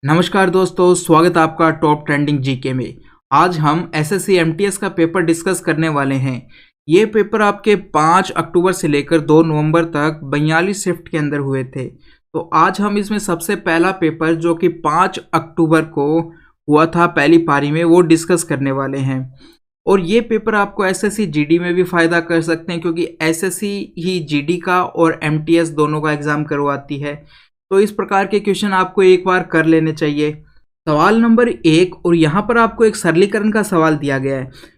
नमस्कार दोस्तों, स्वागत है आपका टॉप ट्रेंडिंग जीके में। आज हम एसएससी एमटीएस का पेपर डिस्कस करने वाले हैं। ये पेपर आपके 5 अक्टूबर से लेकर 2 नवंबर तक 42 शिफ्ट के अंदर हुए थे। तो आज हम इसमें सबसे पहला पेपर जो कि 5 अक्टूबर को हुआ था पहली पारी में, वो डिस्कस करने वाले हैं। और ये पेपर आपको एसएससी जीडी में भी फ़ायदा कर सकते हैं, क्योंकि एसएससी ही जीडी का और एमटीएस दोनों का एग्ज़ाम करवाती है। तो इस प्रकार के क्वेश्चन आपको एक बार कर लेने चाहिए। सवाल नंबर 1, और यहाँ पर आपको एक सरलीकरण का सवाल दिया गया है।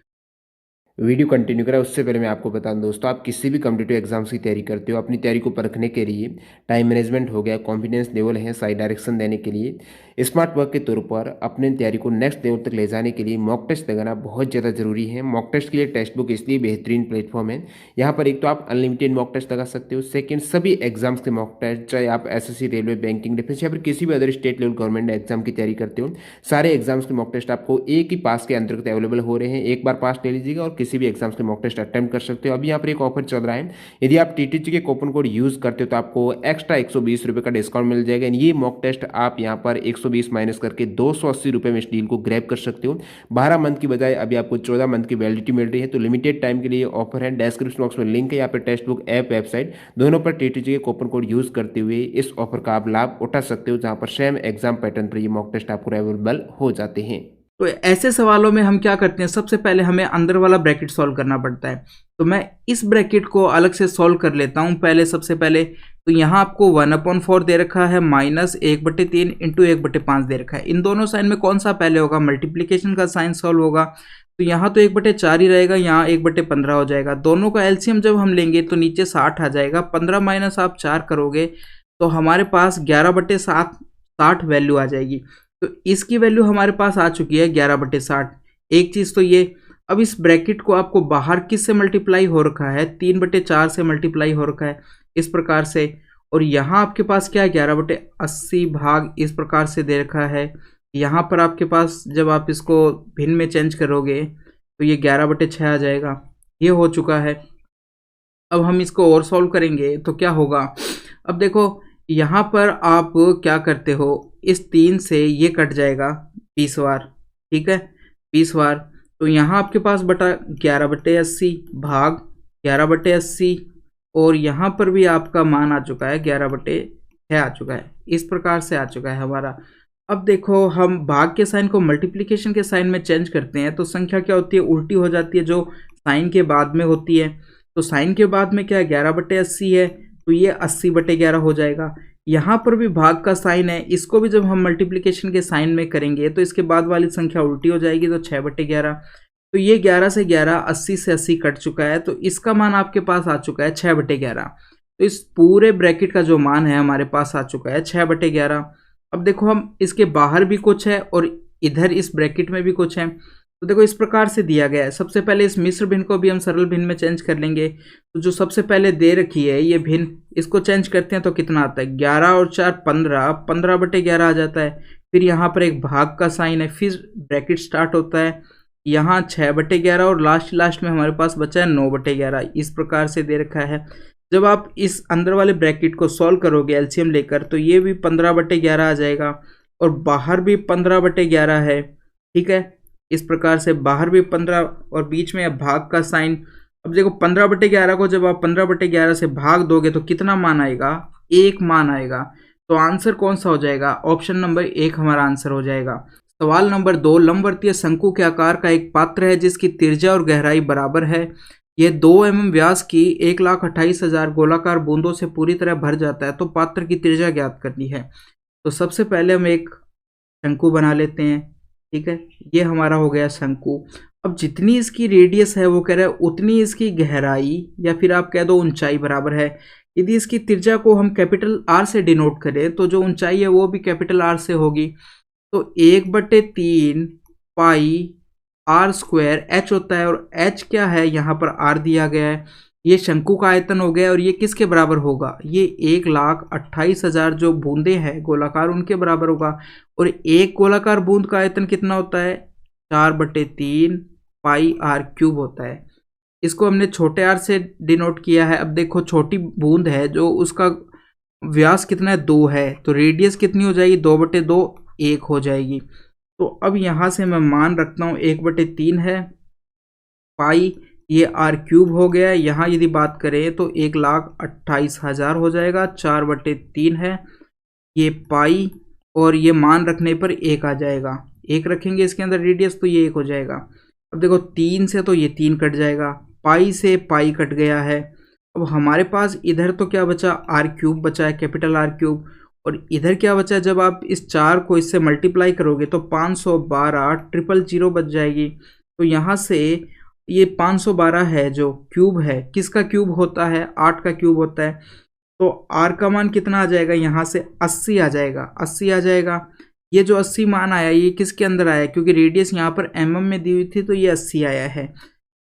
वीडियो कंटिन्यू करें उससे पहले मैं आपको बता दूं दोस्तों, आप किसी भी कॉम्पिटिटिव एग्जाम्स की तैयारी करते हो, अपनी तैयारी को परखने के लिए टाइम मैनेजमेंट हो गया, कॉन्फिडेंस लेवल है, सही डायरेक्शन देने के लिए, स्मार्ट वर्क के तौर पर अपने तैयारी को नेक्स्ट लेवल तक ले जाने के लिए मॉक टेस्ट लगाना बहुत ज़्यादा जरूरी है। मॉक टेस्ट के लिए टेक्स्ट बुक इसलिए बेहतरीन प्लेटफॉर्म है। यहाँ पर एक तो आप अनलिमिटेड मॉक टेस्ट लगा सकते हो, सेकेंड सभी एग्जाम्स के मॉक टेस्ट, चाहे आप एसएससी, रेलवे, बैंकिंग, डिफेंस या फिर किसी भी other state level government exam की तैयारी करते हो, सारे एग्जाम्स के मॉक टेस्ट आपको एक ही पास के अंतर्गत अवेलेबल हो रहे हैं। एक बार पास ले लीजिएगा और किसी भी एग्जाम्स के मॉक टेस्ट अटेम्प्ट कर सकते हो। अभी यहाँ पर एक ऑफर चल रहा है, यदि आप टीटीजी के कूपन कोड यूज करते हो तो आपको एक्स्ट्रा 120 रुपये का डिस्काउंट मिल जाएगा। ये मॉक टेस्ट आप यहाँ पर 120 माइनस करके 280 रुपये में इस डील को ग्रैब कर सकते हो। 12 मंथ की बजाय अभी आपको 14 मंथ की वैलिडिटी मिल रही है। तो लिमिटेड टाइम के लिए ऑफर है। डिस्क्रिप्शन बॉक्स में लिंक है, यहाँ पर टेक्स्ट बुक ऐप, वेबसाइट दोनों पर टीटीजी के कूपन कोड यूज करते हुए इस ऑफर का आप लाभ उठा सकते हो, जहाँ पर सेम एग्जाम पैटर्न पर ये मॉक टेस्ट आपको अवेलेबल हो जाते हैं। तो ऐसे सवालों में हम क्या करते हैं, सबसे पहले हमें अंदर वाला ब्रैकेट सॉल्व करना पड़ता है। तो मैं इस ब्रैकेट को अलग से सॉल्व कर लेता हूं पहले। सबसे पहले तो यहाँ आपको 1/4 दे रखा है, माइनस 1/3 इंटू 1/5 दे रखा है। इन दोनों साइन में कौन सा पहले होगा? मल्टीप्लीकेशन का साइन सॉल्व होगा। तो यहाँ तो 1/4 ही रहेगा, यहाँ 1/15 हो जाएगा। दोनों का एलसीएम जब हम लेंगे तो नीचे 60 आ जाएगा। 15 माइनस आप 4 करोगे तो हमारे पास 11/7 60 वैल्यू आ जाएगी। तो इसकी वैल्यू हमारे पास आ चुकी है 11/60। एक चीज़ तो ये। अब इस ब्रैकेट को आपको बाहर किस से मल्टीप्लाई हो रखा है? 3/4 से मल्टीप्लाई हो रखा है इस प्रकार से। और यहाँ आपके पास क्या है? 11/80 भाग इस प्रकार से दे रखा है। यहाँ पर आपके पास जब आप इसको भिन्न में चेंज करोगे तो ये 11/6 आ जाएगा। ये हो चुका है। अब हम इसको और सॉल्व करेंगे तो क्या होगा? अब देखो यहाँ पर आप क्या करते हो, इस 3 से ये कट जाएगा 20 बार, ठीक है, 20 बार। तो यहाँ आपके पास बटा 11/80 भाग 11/80, और यहाँ पर भी आपका मान आ चुका है 11/6 आ चुका है। इस प्रकार से आ चुका है हमारा। अब देखो हम भाग के साइन को मल्टीप्लिकेशन के साइन में चेंज करते हैं तो संख्या क्या होती है? उल्टी हो जाती है, जो साइन के बाद में होती है। तो साइन के बाद में क्या है? 11/80 है, तो ये 80/11 हो जाएगा। यहाँ पर भी भाग का साइन है, इसको भी जब हम मल्टीप्लिकेशन के साइन में करेंगे तो इसके बाद वाली संख्या उल्टी हो जाएगी, तो 6/11। तो ये 11 से 11, 80 से 80 कट चुका है, तो इसका मान आपके पास आ चुका है 6/11। तो इस पूरे ब्रैकेट का जो मान है हमारे पास आ चुका है 6/11। अब देखो हम इसके बाहर भी कुछ है और इधर इस ब्रैकेट में भी कुछ है। तो देखो इस प्रकार से दिया गया है। सबसे पहले इस मिश्र भिन्न को भी हम सरल भिन्न में चेंज कर लेंगे। तो जो सबसे पहले दे रखी है ये भिन्न, इसको चेंज करते हैं तो कितना आता है? 11 और 4 15, 15/11 आ जाता है। फिर यहाँ पर एक भाग का साइन है, फिर ब्रैकेट स्टार्ट होता है, यहाँ 6/11 और लास्ट में हमारे पास बचा है 9/11। इस प्रकार से दे रखा है। जब आप इस अंदर वाले ब्रैकेट को सॉल्व करोगे एलसीएम लेकर तो ये भी 15/11 आ जाएगा, और बाहर भी 15/11 है, ठीक है। इस प्रकार से बाहर भी 15 और बीच में भाग का साइन। अब देखो 15/11 को जब आप 15/11 से भाग दोगे तो कितना मान आएगा? 1 मान आएगा। तो आंसर कौन सा हो जाएगा? ऑप्शन नंबर 1 हमारा आंसर हो जाएगा। सवाल नंबर 2, लंबवर्तीय शंकु के आकार का एक पात्र है जिसकी त्रिज्या और गहराई बराबर है। यह 2 mm व्यास की 1,28,000 गोलाकार बूंदों से पूरी तरह भर जाता है, तो पात्र की त्रिज्या ज्ञात करनी है। तो सबसे पहले हम एक शंकु बना लेते हैं, ठीक है। ये हमारा हो गया शंकु। अब जितनी इसकी रेडियस है वो कह रहा है उतनी इसकी गहराई या फिर आप कह दो ऊंचाई बराबर है। यदि इसकी त्रिज्या को हम कैपिटल आर से डिनोट करें तो जो ऊंचाई है वो भी कैपिटल आर से होगी। तो 1/3 पाई आर स्क्वायर एच होता है, और एच क्या है? यहाँ पर आर दिया गया है। ये शंकु का आयतन हो गया, और ये किसके बराबर होगा? ये 1,28,000 जो बूंदे हैं गोलाकार उनके बराबर होगा। और एक गोलाकार बूंद का आयतन कितना होता है? 4/3 पाई आर क्यूब होता है। इसको हमने छोटे आर से डिनोट किया है। अब देखो छोटी बूंद है जो उसका व्यास कितना है? 2 है, तो रेडियस कितनी हो जाएगी? 2/2। 1 हो जाएगी। तो अब यहाँ से मैं मान रखता हूँ 1/3 है, पाई ये आर क्यूब हो गया। यहाँ यदि बात करें तो 1,28,000 हो जाएगा, 4/3 है ये पाई, और ये मान रखने पर 1 आ जाएगा। 1 रखेंगे इसके अंदर रेडियस तो ये 1 हो जाएगा। अब देखो 3 से तो ये 3 कट जाएगा, पाई से पाई कट गया है। अब हमारे पास इधर तो क्या बचा, आर क्यूब बचा है, कैपिटल आर क्यूब, और इधर क्या बचा है, जब आप इस 4 को इससे मल्टीप्लाई करोगे तो 512,000 बच जाएगी। तो यहाँ से ये 512 है जो क्यूब है, किसका क्यूब होता है, 8 का क्यूब होता है। तो आर का मान कितना आ जाएगा, यहाँ से 80 आ जाएगा, 80 आ जाएगा। ये जो 80 मान आया ये किसके अंदर आया, क्योंकि रेडियस यहाँ पर mm में दी हुई थी तो ये 80 आया है,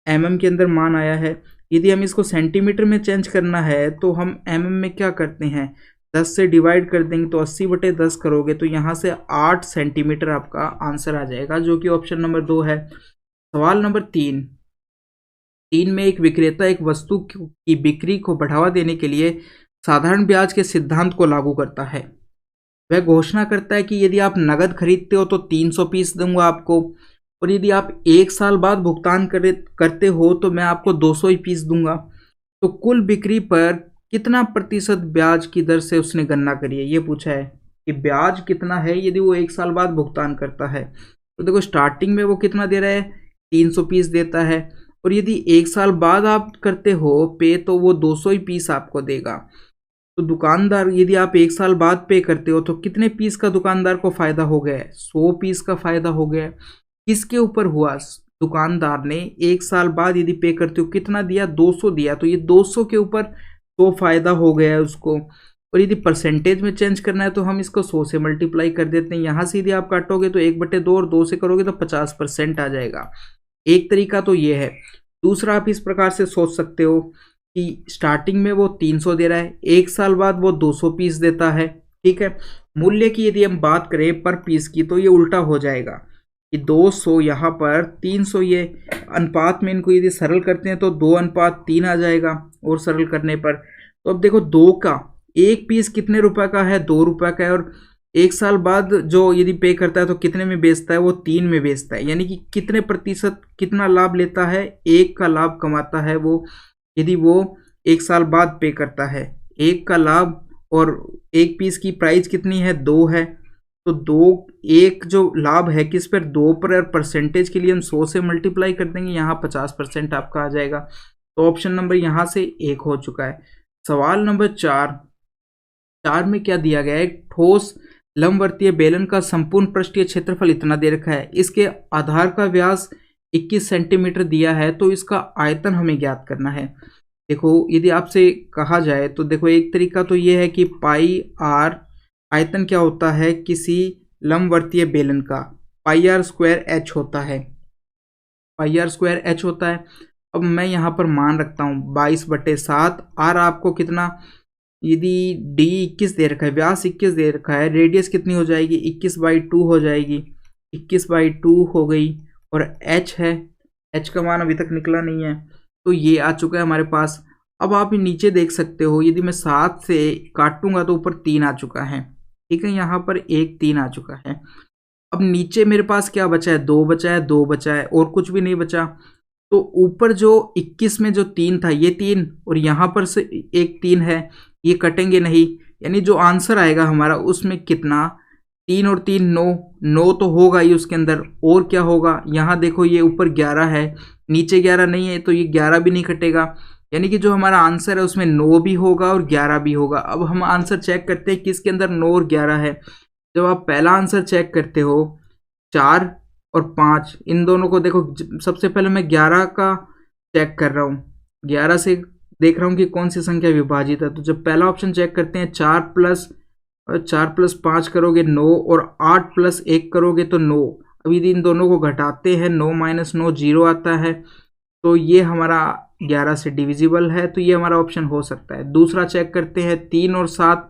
mm के अंदर मान आया है। यदि हम इसको सेंटीमीटर में चेंज करना है तो हम mm में क्या करते हैं, 10 से डिवाइड कर देंगे तो 80/10 करोगे तो यहाँ से 8 सेंटीमीटर आपका आंसर आ जाएगा, जो कि ऑप्शन नंबर 2 है। सवाल नंबर 3 में एक विक्रेता एक वस्तु की बिक्री को बढ़ावा देने के लिए साधारण ब्याज के सिद्धांत को लागू करता है। वह घोषणा करता है कि यदि आप नगद खरीदते हो तो 300 पीस दूंगा आपको, और यदि आप 1 साल बाद भुगतान करते हो तो मैं आपको 200 ही पीस दूंगा। तो कुल बिक्री पर कितना प्रतिशत ब्याज की दर से उसने गणना करी है, ये पूछा है कि ब्याज कितना है यदि वो 1 साल बाद भुगतान करता है। तो देखो स्टार्टिंग में वो कितना दे रहा है, 300 पीस देता है, और यदि 1 साल बाद आप करते हो पे तो वो 200 ही पीस आपको देगा। तो दुकानदार, यदि आप 1 साल बाद पे करते हो तो कितने पीस का दुकानदार को फायदा हो गया है, 100 पीस का फायदा हो गया है। किसके ऊपर हुआ, दुकानदार ने 1 साल बाद यदि पे करते हो कितना दिया, 200 दिया, तो ये 200 के ऊपर 100 फायदा हो गया है उसको। और यदि परसेंटेज में चेंज करना है तो हम इसको 100 से मल्टीप्लाई कर देते हैं। यहाँ से यदि आप काटोगे तो 1/2 और 2 से करोगे तो 50% आ जाएगा। एक तरीका तो ये है। दूसरा आप इस प्रकार से सोच सकते हो कि स्टार्टिंग में वो 300 दे रहा है, 1 साल बाद वो 200 पीस देता है, ठीक है। मूल्य की यदि हम बात करें पर पीस की तो ये उल्टा हो जाएगा कि 200 यहाँ पर 300, ये अनुपात में इनको यदि सरल करते हैं तो 2:3 आ जाएगा, और सरल करने पर तो अब देखो 2 का 1 पीस कितने रुपए का है, 2 रुपए का है, और 1 साल बाद जो यदि पे करता है तो कितने में बेचता है, वो 3 में बेचता है, यानी कि कितने प्रतिशत कितना लाभ लेता है, 1 का लाभ कमाता है वो, यदि वो 1 साल बाद पे करता है। 1 का लाभ, और 1 पीस की प्राइस कितनी है, 2 है, तो 2 1 जो लाभ है किस पर, 2 पर, और परसेंटेज के लिए हम 100 से मल्टीप्लाई कर देंगे, यहाँ 50% आपका आ जाएगा। तो ऑप्शन नंबर यहाँ से 1 हो चुका है। सवाल नंबर 4 में क्या दिया गया है, ठोस लंबवर्तीय बेलन का संपूर्ण पृष्ठीय क्षेत्रफल इतना दे रखा है, इसके आधार का व्यास 21 सेंटीमीटर दिया है, तो इसका आयतन हमें ज्ञात करना है। देखो यदि आपसे कहा जाए तो देखो एक तरीका तो ये है कि पाई आर, आयतन क्या होता है किसी लंबवर्तीय बेलन का, पाई आर स्क्वायर एच होता है, पाई आर स्क्वायर एच होता है। अब मैं यहाँ पर मान रखता हूँ 22/7, आर आपको कितना, यदि डी 21 दे रखा है, व्यास 21 दे रखा है, रेडियस कितनी हो जाएगी, 21/2 हो जाएगी, 21/2 हो गई, और h है, h का मान अभी तक निकला नहीं है, तो ये आ चुका है हमारे पास। अब आप नीचे देख सकते हो, यदि मैं 7 से काटूंगा तो ऊपर 3 आ चुका है, ठीक है, यहाँ पर 1 3 आ चुका है। अब नीचे मेरे पास क्या बचा है, 2 बचा है, 2 बचा है, और कुछ भी नहीं बचा। तो ऊपर जो 21 में जो 3 था ये 3, और यहाँ पर से एक 3 है, ये कटेंगे नहीं, यानी जो आंसर आएगा हमारा उसमें कितना, 3 और 3 9, 9 तो होगा ही उसके अंदर, और क्या होगा, यहाँ देखो ये ऊपर 11 है, नीचे 11 नहीं है, तो ये 11 भी नहीं कटेगा, यानी कि जो हमारा आंसर है उसमें 9 भी होगा और 11 भी होगा। अब हम आंसर चेक करते हैं किसके अंदर 9 और 11 है। जब आप पहला आंसर चेक करते हो 4 और 5, इन दोनों को देखो, सबसे पहले मैं 11 का चेक कर रहा हूँ, 11 से देख रहा हूँ कि कौन सी संख्या विभाजित है। तो जब पहला ऑप्शन चेक करते हैं, 4+5 करोगे 9, और 8+1 करोगे तो 9। अब यदि इन दोनों को घटाते हैं, 9 - 9 0 आता है, तो ये हमारा 11 से डिविजिबल है, तो ये हमारा ऑप्शन हो सकता है। दूसरा चेक करते हैं, 3 और 7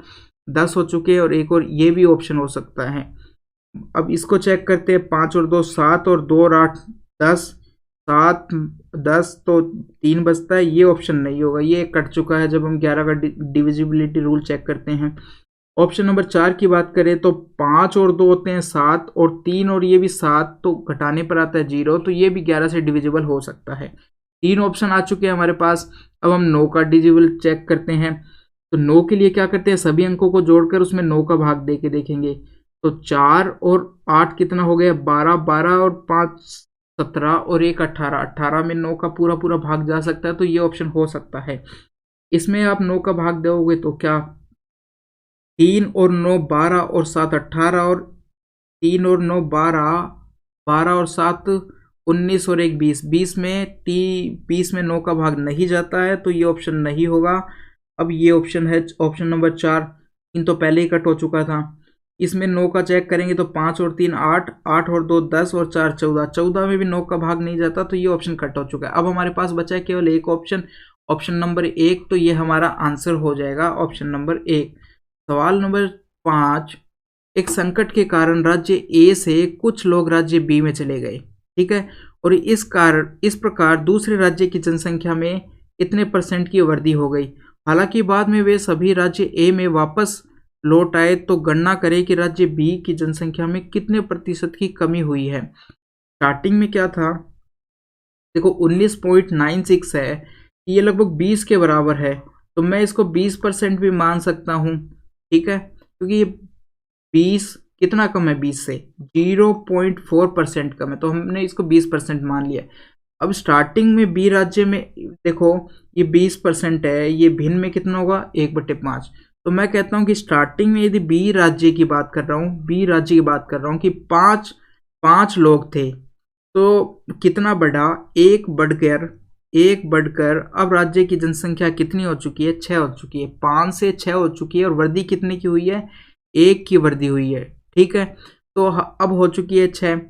10 हो चुके हैं, और एक और ये भी ऑप्शन हो सकता है। अब इसको चेक करते हैं, 5 और 2 7, और 2 और 8 10, 7 10 तो 3 बचता है, ये ऑप्शन नहीं होगा, ये कट चुका है जब हम 11 का डिविजिबिलिटी रूल चेक करते हैं। ऑप्शन नंबर 4 की बात करें तो 5 और 2 होते हैं 7, और 3 और ये भी 7, तो घटाने पर आता है 0, तो ये भी 11 से डिविजिबल हो सकता है। 3 ऑप्शन आ चुके हैं हमारे पास। अब हम 9 का डिविजिबल चेक करते हैं। तो 9 के लिए क्या करते हैं, सभी अंकों को जोड़कर उसमें 9 का भाग दे के देखेंगे। तो 4 और 8 कितना हो गया, 12, 12 और 5 17 और 1 18, 18 में 9 का पूरा पूरा भाग जा सकता है, तो ये ऑप्शन हो सकता है। इसमें आप 9 का भाग दोगे तो क्या, 3 और 9 12 और 7 18, और 3 और 9 12, 12 और 7 19 और 1 20, 20 में 9 का भाग नहीं जाता है, तो ये ऑप्शन नहीं होगा। अब ये ऑप्शन है ऑप्शन नंबर 4, इन तो पहले ही कट हो चुका था। इसमें 9 का चेक करेंगे तो 5 और 3 8, 8 और 2 10 और 4 14, 14 में भी 9 का भाग नहीं जाता, तो ये ऑप्शन कट हो चुका है। अब हमारे पास बचा है केवल एक ऑप्शन, ऑप्शन नंबर 1, तो ये हमारा आंसर हो जाएगा ऑप्शन नंबर 1। सवाल नंबर 5, एक संकट के कारण राज्य ए से कुछ लोग राज्य बी में चले गए, ठीक है, और इस प्रकार दूसरे राज्य की जनसंख्या में इतने परसेंट की वृद्धि हो गई। हालांकि बाद में वे सभी राज्य ए में वापस लौट आए, तो गणना करें कि राज्य बी की जनसंख्या में कितने प्रतिशत की कमी हुई है। स्टार्टिंग में क्या था, देखो 19.96 है, ये लगभग 20 के बराबर है, तो मैं इसको 20% भी मान सकता हूँ, ठीक है, क्योंकि ये 20 कितना कम है, 20 से 0.4% कम है, तो हमने इसको 20% मान लिया। अब स्टार्टिंग में बी राज्य में देखो ये 20% है, ये भिन्न में कितना होगा 1/5, तो मैं कहता हूँ कि स्टार्टिंग में यदि बी राज्य की बात कर रहा हूँ, बी राज्य की बात कर रहा हूँ कि 5 लोग थे, तो कितना बढ़ा, एक बढ़कर अब राज्य की जनसंख्या कितनी हो चुकी है, 6 हो चुकी है, 5 से 6 हो चुकी है, और वृद्धि कितने की हुई है, 1 की वृद्धि हुई है, ठीक है, तो अब हो चुकी है 6।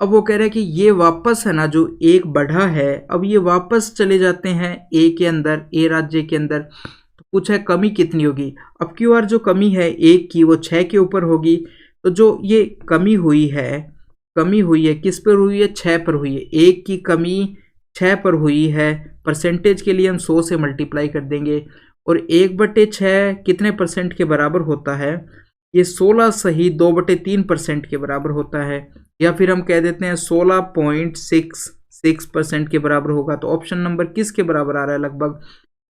अब वो कह रहे हैं कि ये वापस है ना, जो 1 बढ़ा है, अब ये वापस चले जाते हैं ए के अंदर, ए राज्य के अंदर, तो पूछा है कमी कितनी होगी। अब क्यू आर जो कमी है 1 की, वो 6 के ऊपर होगी, तो जो ये कमी हुई है किस पर हुई है, 6 पर हुई है, 1 की कमी 6 पर हुई है। परसेंटेज के लिए हम 100 से मल्टीप्लाई कर देंगे, और 1/6 कितने परसेंट के बराबर होता है, ये 16 सही 2/3% के बराबर होता है, या फिर हम कह देते हैं 16.66% के बराबर होगा। तो ऑप्शन नंबर किसके बराबर आ रहा है, लगभग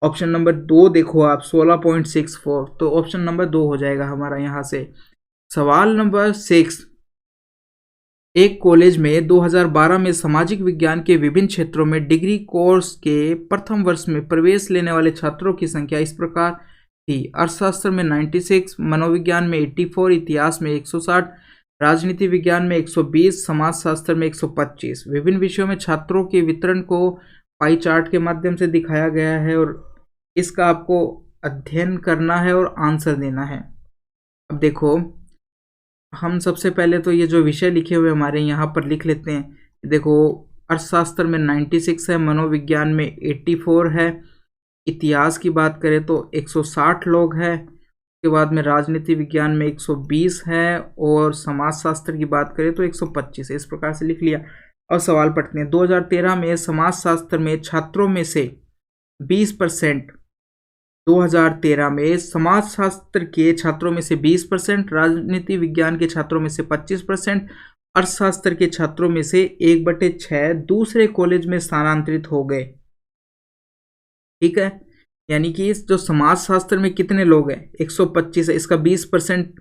ऑप्शन नंबर 2 देखो आप, 16.64, तो ऑप्शन नंबर 2 हो जाएगा हमारा यहाँ से। सवाल नंबर 6, एक कॉलेज में 2012 में सामाजिक विज्ञान के विभिन्न क्षेत्रों में डिग्री कोर्स के प्रथम वर्ष में प्रवेश लेने वाले छात्रों की संख्या इस प्रकार थी। अर्थशास्त्र में 96, मनोविज्ञान में 84, इतिहास में 160, राजनीति विज्ञान में 120, समाजशास्त्र में 125। विभिन्न विषयों में छात्रों के वितरण को पाई चार्ट के माध्यम से दिखाया गया है, और इसका आपको अध्ययन करना है और आंसर देना है। अब देखो, हम सबसे पहले तो ये जो विषय लिखे हुए हमारे यहाँ पर लिख लेते हैं। देखो, अर्थशास्त्र में 96 है, मनोविज्ञान में 84 है, इतिहास की बात करें तो 160 लोग हैं, उसके बाद में राजनीति विज्ञान में 120 है, और समाजशास्त्र की बात करें तो 125 है। इस प्रकार से लिख लिया। और सवाल पढ़ते हैं। 2013 में समाजशास्त्र में छात्रों में से 20%, 2013 में समाजशास्त्र के छात्रों में से 20%, राजनीति विज्ञान के छात्रों में से 25%, अर्थशास्त्र के छात्रों में से 1/6 दूसरे कॉलेज में स्थानांतरित हो गए, ठीक है। यानी कि इस जो समाजशास्त्र में कितने लोग हैं, 125 है, इसका 20%,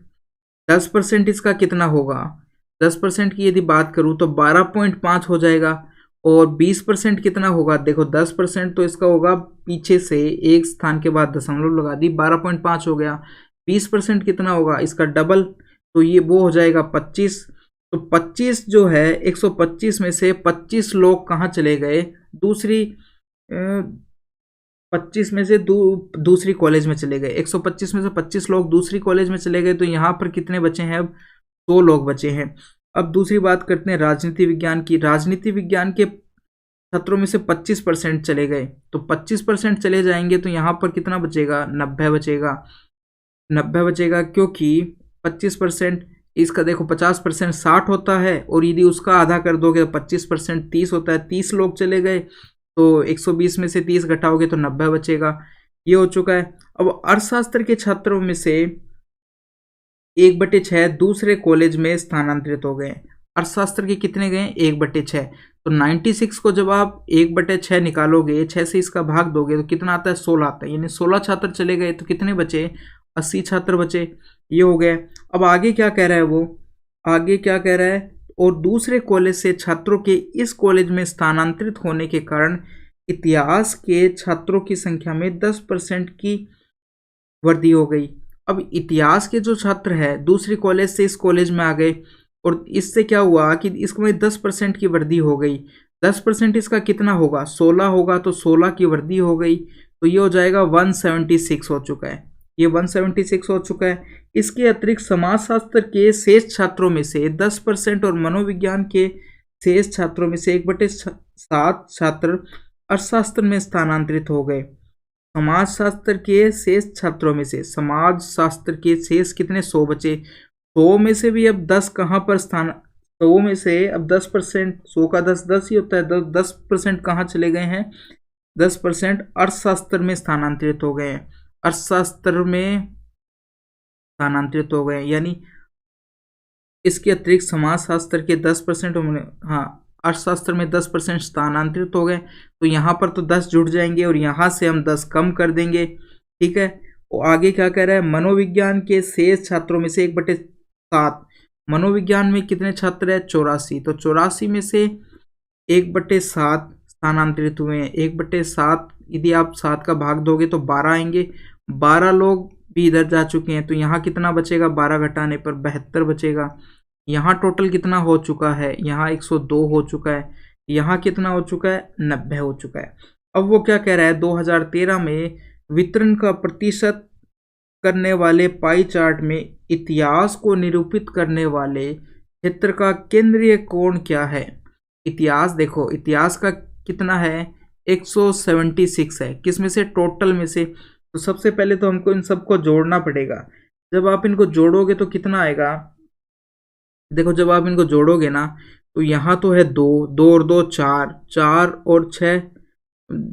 10% इसका कितना होगा, 10% की यदि बात करूं तो 12.5 हो जाएगा, और 20% कितना होगा, देखो 10% तो इसका होगा पीछे से एक स्थान के बाद दशमलव लगा दी, 12.5 हो गया। 20% कितना होगा, इसका डबल, तो ये वो हो जाएगा 25। तो 25 जो है, 125 में से 25 लोग कहाँ चले गए, दूसरी 25 में से दूसरी कॉलेज में चले गए। 125 में से 25 लोग दूसरी कॉलेज में चले गए, तो यहाँ पर कितने बचे हैं, अब 100 लोग बचे हैं। अब दूसरी बात करते हैं राजनीति विज्ञान की। राजनीति विज्ञान के छात्रों में से 25% चले गए, तो 25% चले जाएंगे, तो यहाँ पर कितना बचेगा, 90 बचेगा, 90 बचेगा, क्योंकि 25% इसका देखो 50% 60 होता है, और यदि उसका आधा कर दोगे तो 25% 30 होता है, 30 लोग चले गए, तो 120 में से 30 घटाओगे तो 90 बचेगा। ये हो चुका है। अब अर्थशास्त्र के छात्रों में से 1/6 दूसरे कॉलेज में स्थानांतरित हो गए। अर्थशास्त्र के कितने गए? 1/6। तो 96 को जब आप 1/6 निकालोगे, 6 से इसका भाग दोगे तो कितना आता है? 16 आता है। यानी 16 छात्र चले गए तो कितने बचे? 80 छात्र बचे। ये हो गया। अब आगे क्या कह रहा है वो? आगे क्या कह रहा है? और दूसरे कॉलेज से छात्रों के इस कॉलेज में स्थानांतरित होने के कारण इतिहास के छात्रों की संख्या में 10% की वृद्धि हो गई। अब इतिहास के जो छात्र है दूसरे कॉलेज से इस कॉलेज में आ गए और इससे क्या हुआ कि इसमें 10% की वृद्धि हो गई। 10% इसका कितना होगा? 16 होगा, तो 16 की वृद्धि हो गई, तो ये हो जाएगा 176 हो चुका है। ये 176 हो चुका है। इसके अतिरिक्त समाजशास्त्र के शेष छात्रों में से 10% और मनोविज्ञान के शेष छात्रों में से 1/7 छात्र अर्थशास्त्र में स्थानांतरित हो गए। समाजशास्त्र के शेष छात्रों में से समाजशास्त्र के शेष कितने? 100 बचे। 100 में से भी अब 10 कहाँ पर स्थान? 100 में से अब 10%, 100 का 10 ही होता है। 10% कहाँ चले गए हैं? 10% अर्थशास्त्र में स्थानांतरित हो गए हैं। अर्थशास्त्र में स्थानांतरित हो गए, यानी इसके अतिरिक्त समाजशास्त्र के 10% अर्थशास्त्र में 10% स्थानांतरित हो गए। तो यहाँ पर तो 10 जुड़ जाएंगे और यहाँ से हम 10 कम कर देंगे। ठीक है। और आगे क्या कह रहा है? मनोविज्ञान के शेष छात्रों में से 1/7। मनोविज्ञान में कितने छात्र है? 84। तो 84 में से 1/7 स्थानांतरित हुए हैं। 1/7 यदि आप 7 का भाग दोगे तो 12 आएंगे। 12 लोग भी इधर जा चुके हैं, तो यहाँ कितना बचेगा? 12 घटाने पर 72 बचेगा। यहाँ टोटल कितना हो चुका है? यहाँ 102 हो चुका है। यहाँ कितना हो चुका है? 90 हो चुका है। अब वो क्या कह रहा है? 2013 में वितरण का प्रतिशत करने वाले पाई चार्ट में इतिहास को निरूपित करने वाले क्षेत्र का केंद्रीय कोण क्या है? इतिहास देखो, इतिहास का कितना है? 176 है। किस में से? टोटल में से। तो सबसे पहले तो हमको इन सबको जोड़ना पड़ेगा। जब आप इनको जोड़ोगे तो कितना आएगा? देखो, जब आप इनको जोड़ोगे ना तो यहाँ तो है 2, 2 और 2 4, 4 और 6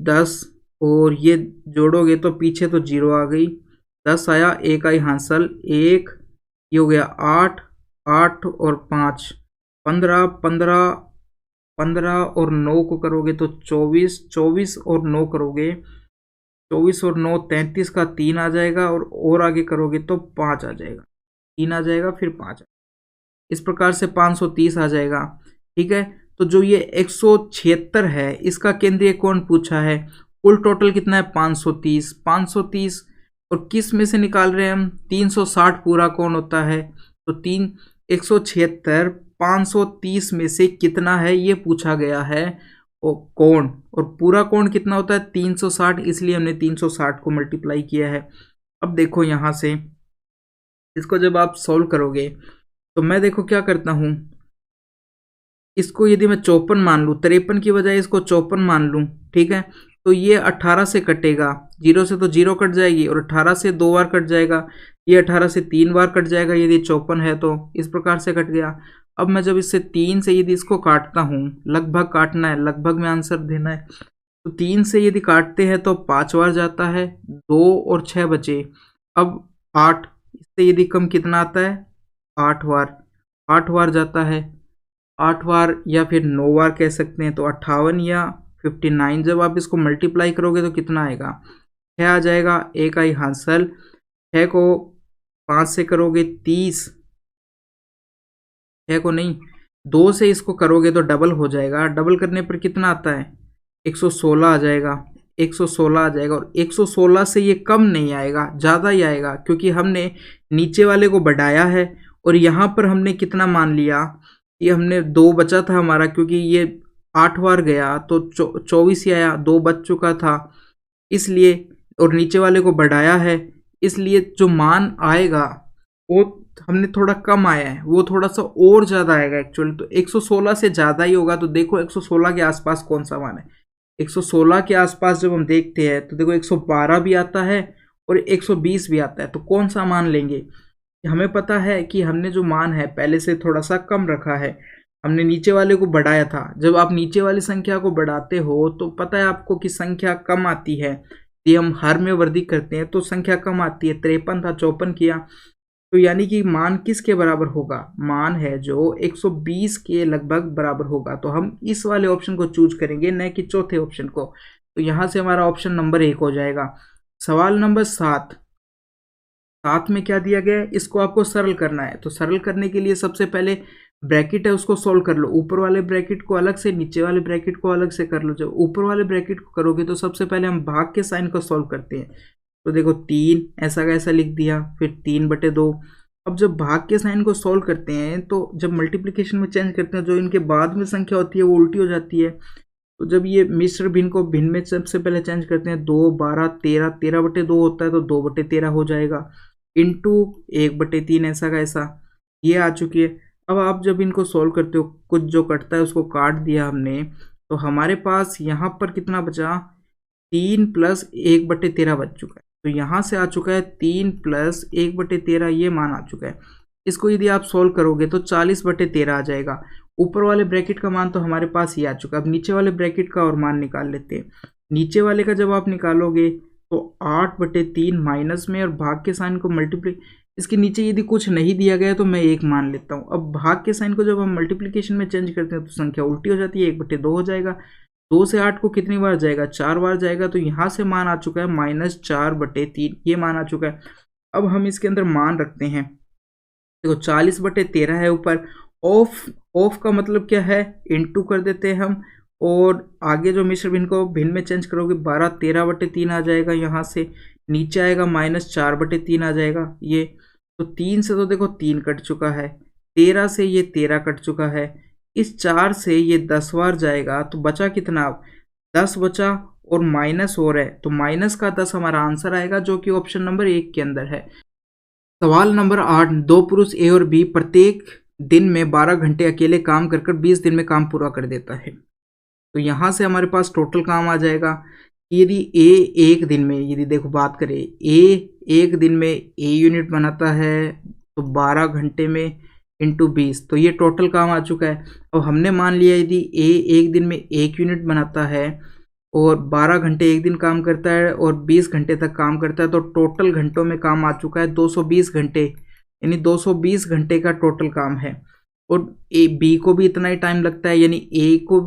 10, और ये जोड़ोगे तो पीछे तो 0 आ गई, 10 आया, 1 आई हासिल, 1, ये हो गया 8, 8 और 5 15, 15, 15 और 9 को करोगे तो 24, 24 और 9 करोगे, 24 और 9 33 का 3 आ जाएगा, और आगे करोगे तो 5 आ जाएगा, 3 आ जाएगा, फिर 5 इस प्रकार से 530 आ जाएगा। ठीक है। तो जो ये 176 है इसका केंद्रीय कोण पूछा है। कुल टोटल कितना है? 530। 530 और किस में से निकाल रहे हैं हम? 360 पूरा कोण होता है। तो 176 530 में से कितना है ये पूछा गया है कोण, और पूरा कोण कितना होता है? 360, इसलिए हमने 360 को मल्टीप्लाई किया है। अब देखो यहाँ से इसको जब आप सॉल्व करोगे तो मैं देखो क्या करता हूँ, इसको यदि मैं 54 मान लूँ, 53 की बजाय इसको 54 मान लूँ, ठीक है, तो ये 18 से कटेगा, 0 से तो 0 कट जाएगी, और 18 से 2 बार कट जाएगा, ये 18 से 3 बार कट जाएगा यदि 54 है तो, इस प्रकार से कट गया। अब मैं जब इससे 3 से यदि इसको काटता हूँ, लगभग काटना है, लगभग में आंसर देना है, तो 3 से यदि काटते हैं तो 5 बार जाता है, 2 और 6 बचे, अब 8, इससे यदि कम कितना आता है? 8 बार, 8 बार जाता है, 8 बार या फिर 9 बार कह सकते हैं, तो 58 या 59, जब आप इसको मल्टीप्लाई करोगे तो कितना आएगा? 6 आ जाएगा, 1 आई हासिल, 6 को 5 से करोगे 30, 6 को नहीं 2 से इसको करोगे तो डबल हो जाएगा, डबल करने पर कितना आता है? 116 आ जाएगा, 116 आ जाएगा, और 116 से ये कम नहीं आएगा, ज़्यादा ही आएगा, क्योंकि हमने नीचे वाले को बढ़ाया है, और यहाँ पर हमने कितना मान लिया, ये हमने 2 बचा था हमारा, क्योंकि ये 8 बार गया तो 24 ही आया, 2 बच चुका था इसलिए, और नीचे वाले को बढ़ाया है, इसलिए जो मान आएगा वो हमने थोड़ा कम आया है, वो थोड़ा सा और ज़्यादा आएगा एक्चुअली, तो 116 से ज़्यादा ही होगा। तो देखो 116 के आसपास कौन सा मान है? 116 के आसपास जब हम देखते हैं तो देखो 112 भी आता है और 120 भी आता है, तो कौन सा मान लेंगे? हमें पता है कि हमने जो मान है पहले से थोड़ा सा कम रखा है, हमने नीचे वाले को बढ़ाया था। जब आप नीचे वाली संख्या को बढ़ाते हो तो पता है आपको कि संख्या कम आती है, यदि हम हर में वृद्धि करते हैं तो संख्या कम आती है। 53 था, 54 किया, तो यानी कि मान किसके बराबर होगा, मान है जो 120 के लगभग बराबर होगा। तो हम इस वाले ऑप्शन को चूज करेंगे, न कि चौथे ऑप्शन को। तो यहाँ से हमारा ऑप्शन नंबर 1 हो जाएगा। सवाल नंबर 7 में क्या दिया गया है, इसको आपको सरल करना है। तो सरल करने के लिए सबसे पहले ब्रैकेट है उसको सोल्व कर लो। ऊपर वाले ब्रैकेट को अलग से, नीचे वाले ब्रैकेट को अलग से कर लो। जब ऊपर वाले ब्रैकेट को करोगे तो सबसे पहले हम भाग के साइन को सोल्व करते हैं। तो देखो 3 ऐसा का ऐसा लिख दिया, फिर 3/2। अब जब भाग के साइन को सोल्व करते हैं तो जब मल्टीप्लिकेशन में चेंज करते हैं, जो इनके बाद में संख्या होती है वो उल्टी हो जाती है। तो जब ये मिश्र भिन्न को भिन्न में सबसे पहले चेंज करते हैं, 2 12 13, 13/2 होता है तो 2/13 हो जाएगा, इंटू 1/3 ऐसा का ऐसा, ये आ चुकी है। अब आप जब इनको सोल्व करते हो, कुछ जो कटता है उसको काट दिया हमने, तो हमारे पास यहाँ पर कितना बचा, 3 + 1/13 बच चुका है। तो यहाँ से आ चुका है 3 + 1/13, ये मान आ चुका है। इसको यदि आप सोल्व करोगे तो 40/13 आ जाएगा। ऊपर वाले ब्रैकेट का मान तो हमारे पास ये आ चुका है। अब नीचे वाले ब्रैकेट का और मान निकाल लेते हैं। नीचे वाले का जब आप निकालोगे तो 8/3 माइनस में, और भाग के साइन को मल्टीप्लाई, इसके नीचे यदि कुछ नहीं दिया गया तो मैं 1 मान लेता हूँ। अब भाग के साइन को जब हम मल्टीप्लिकेशन में चेंज करते हैं तो संख्या उल्टी हो जाती है, 1/2 हो जाएगा। 2 से 8 को कितनी बार जाएगा, 4 बार जाएगा। तो यहाँ से मान आ चुका है -4/3, ये मान आ चुका है। अब हम इसके अंदर मान रखते हैं। देखो 40/13 है ऊपर, ऑफ का मतलब क्या है, इनटू कर देते हैं हम, और आगे जो मिश्र भिन्न को भिन्न में चेंज करोगे 12 13/3 आ जाएगा। यहाँ से नीचे आएगा -4/3 आ जाएगा ये। तो 3 से तो देखो 3 कट चुका है, 13 से ये 13 कट चुका है, इस 4 से ये 10 बार जाएगा। तो बचा कितना, अब 10 बचा, और माइनस हो रहा है तो माइनस का 10 हमारा आंसर आएगा, जो कि ऑप्शन नंबर 1 के अंदर है। सवाल नंबर 8, 2 पुरुष ए और बी प्रत्येक दिन में 12 घंटे अकेले काम कर 20 दिन में काम पूरा कर देता है। तो यहाँ से हमारे पास टोटल काम आ जाएगा। यदि ए एक दिन में, यदि देखो बात करें, ए एक दिन में ए यूनिट बनाता है तो 12 घंटे में इंटू 20, तो ये टोटल काम आ चुका है। अब हमने मान लिया यदि ए एक दिन में 1 यूनिट बनाता है और 12 घंटे एक दिन काम करता है और 20 घंटे तक काम करता है, तो टोटल घंटों में काम आ चुका है 220 घंटे, यानी 220 घंटे का टोटल काम है। और ए बी को भी इतना ही टाइम लगता है, यानी ए को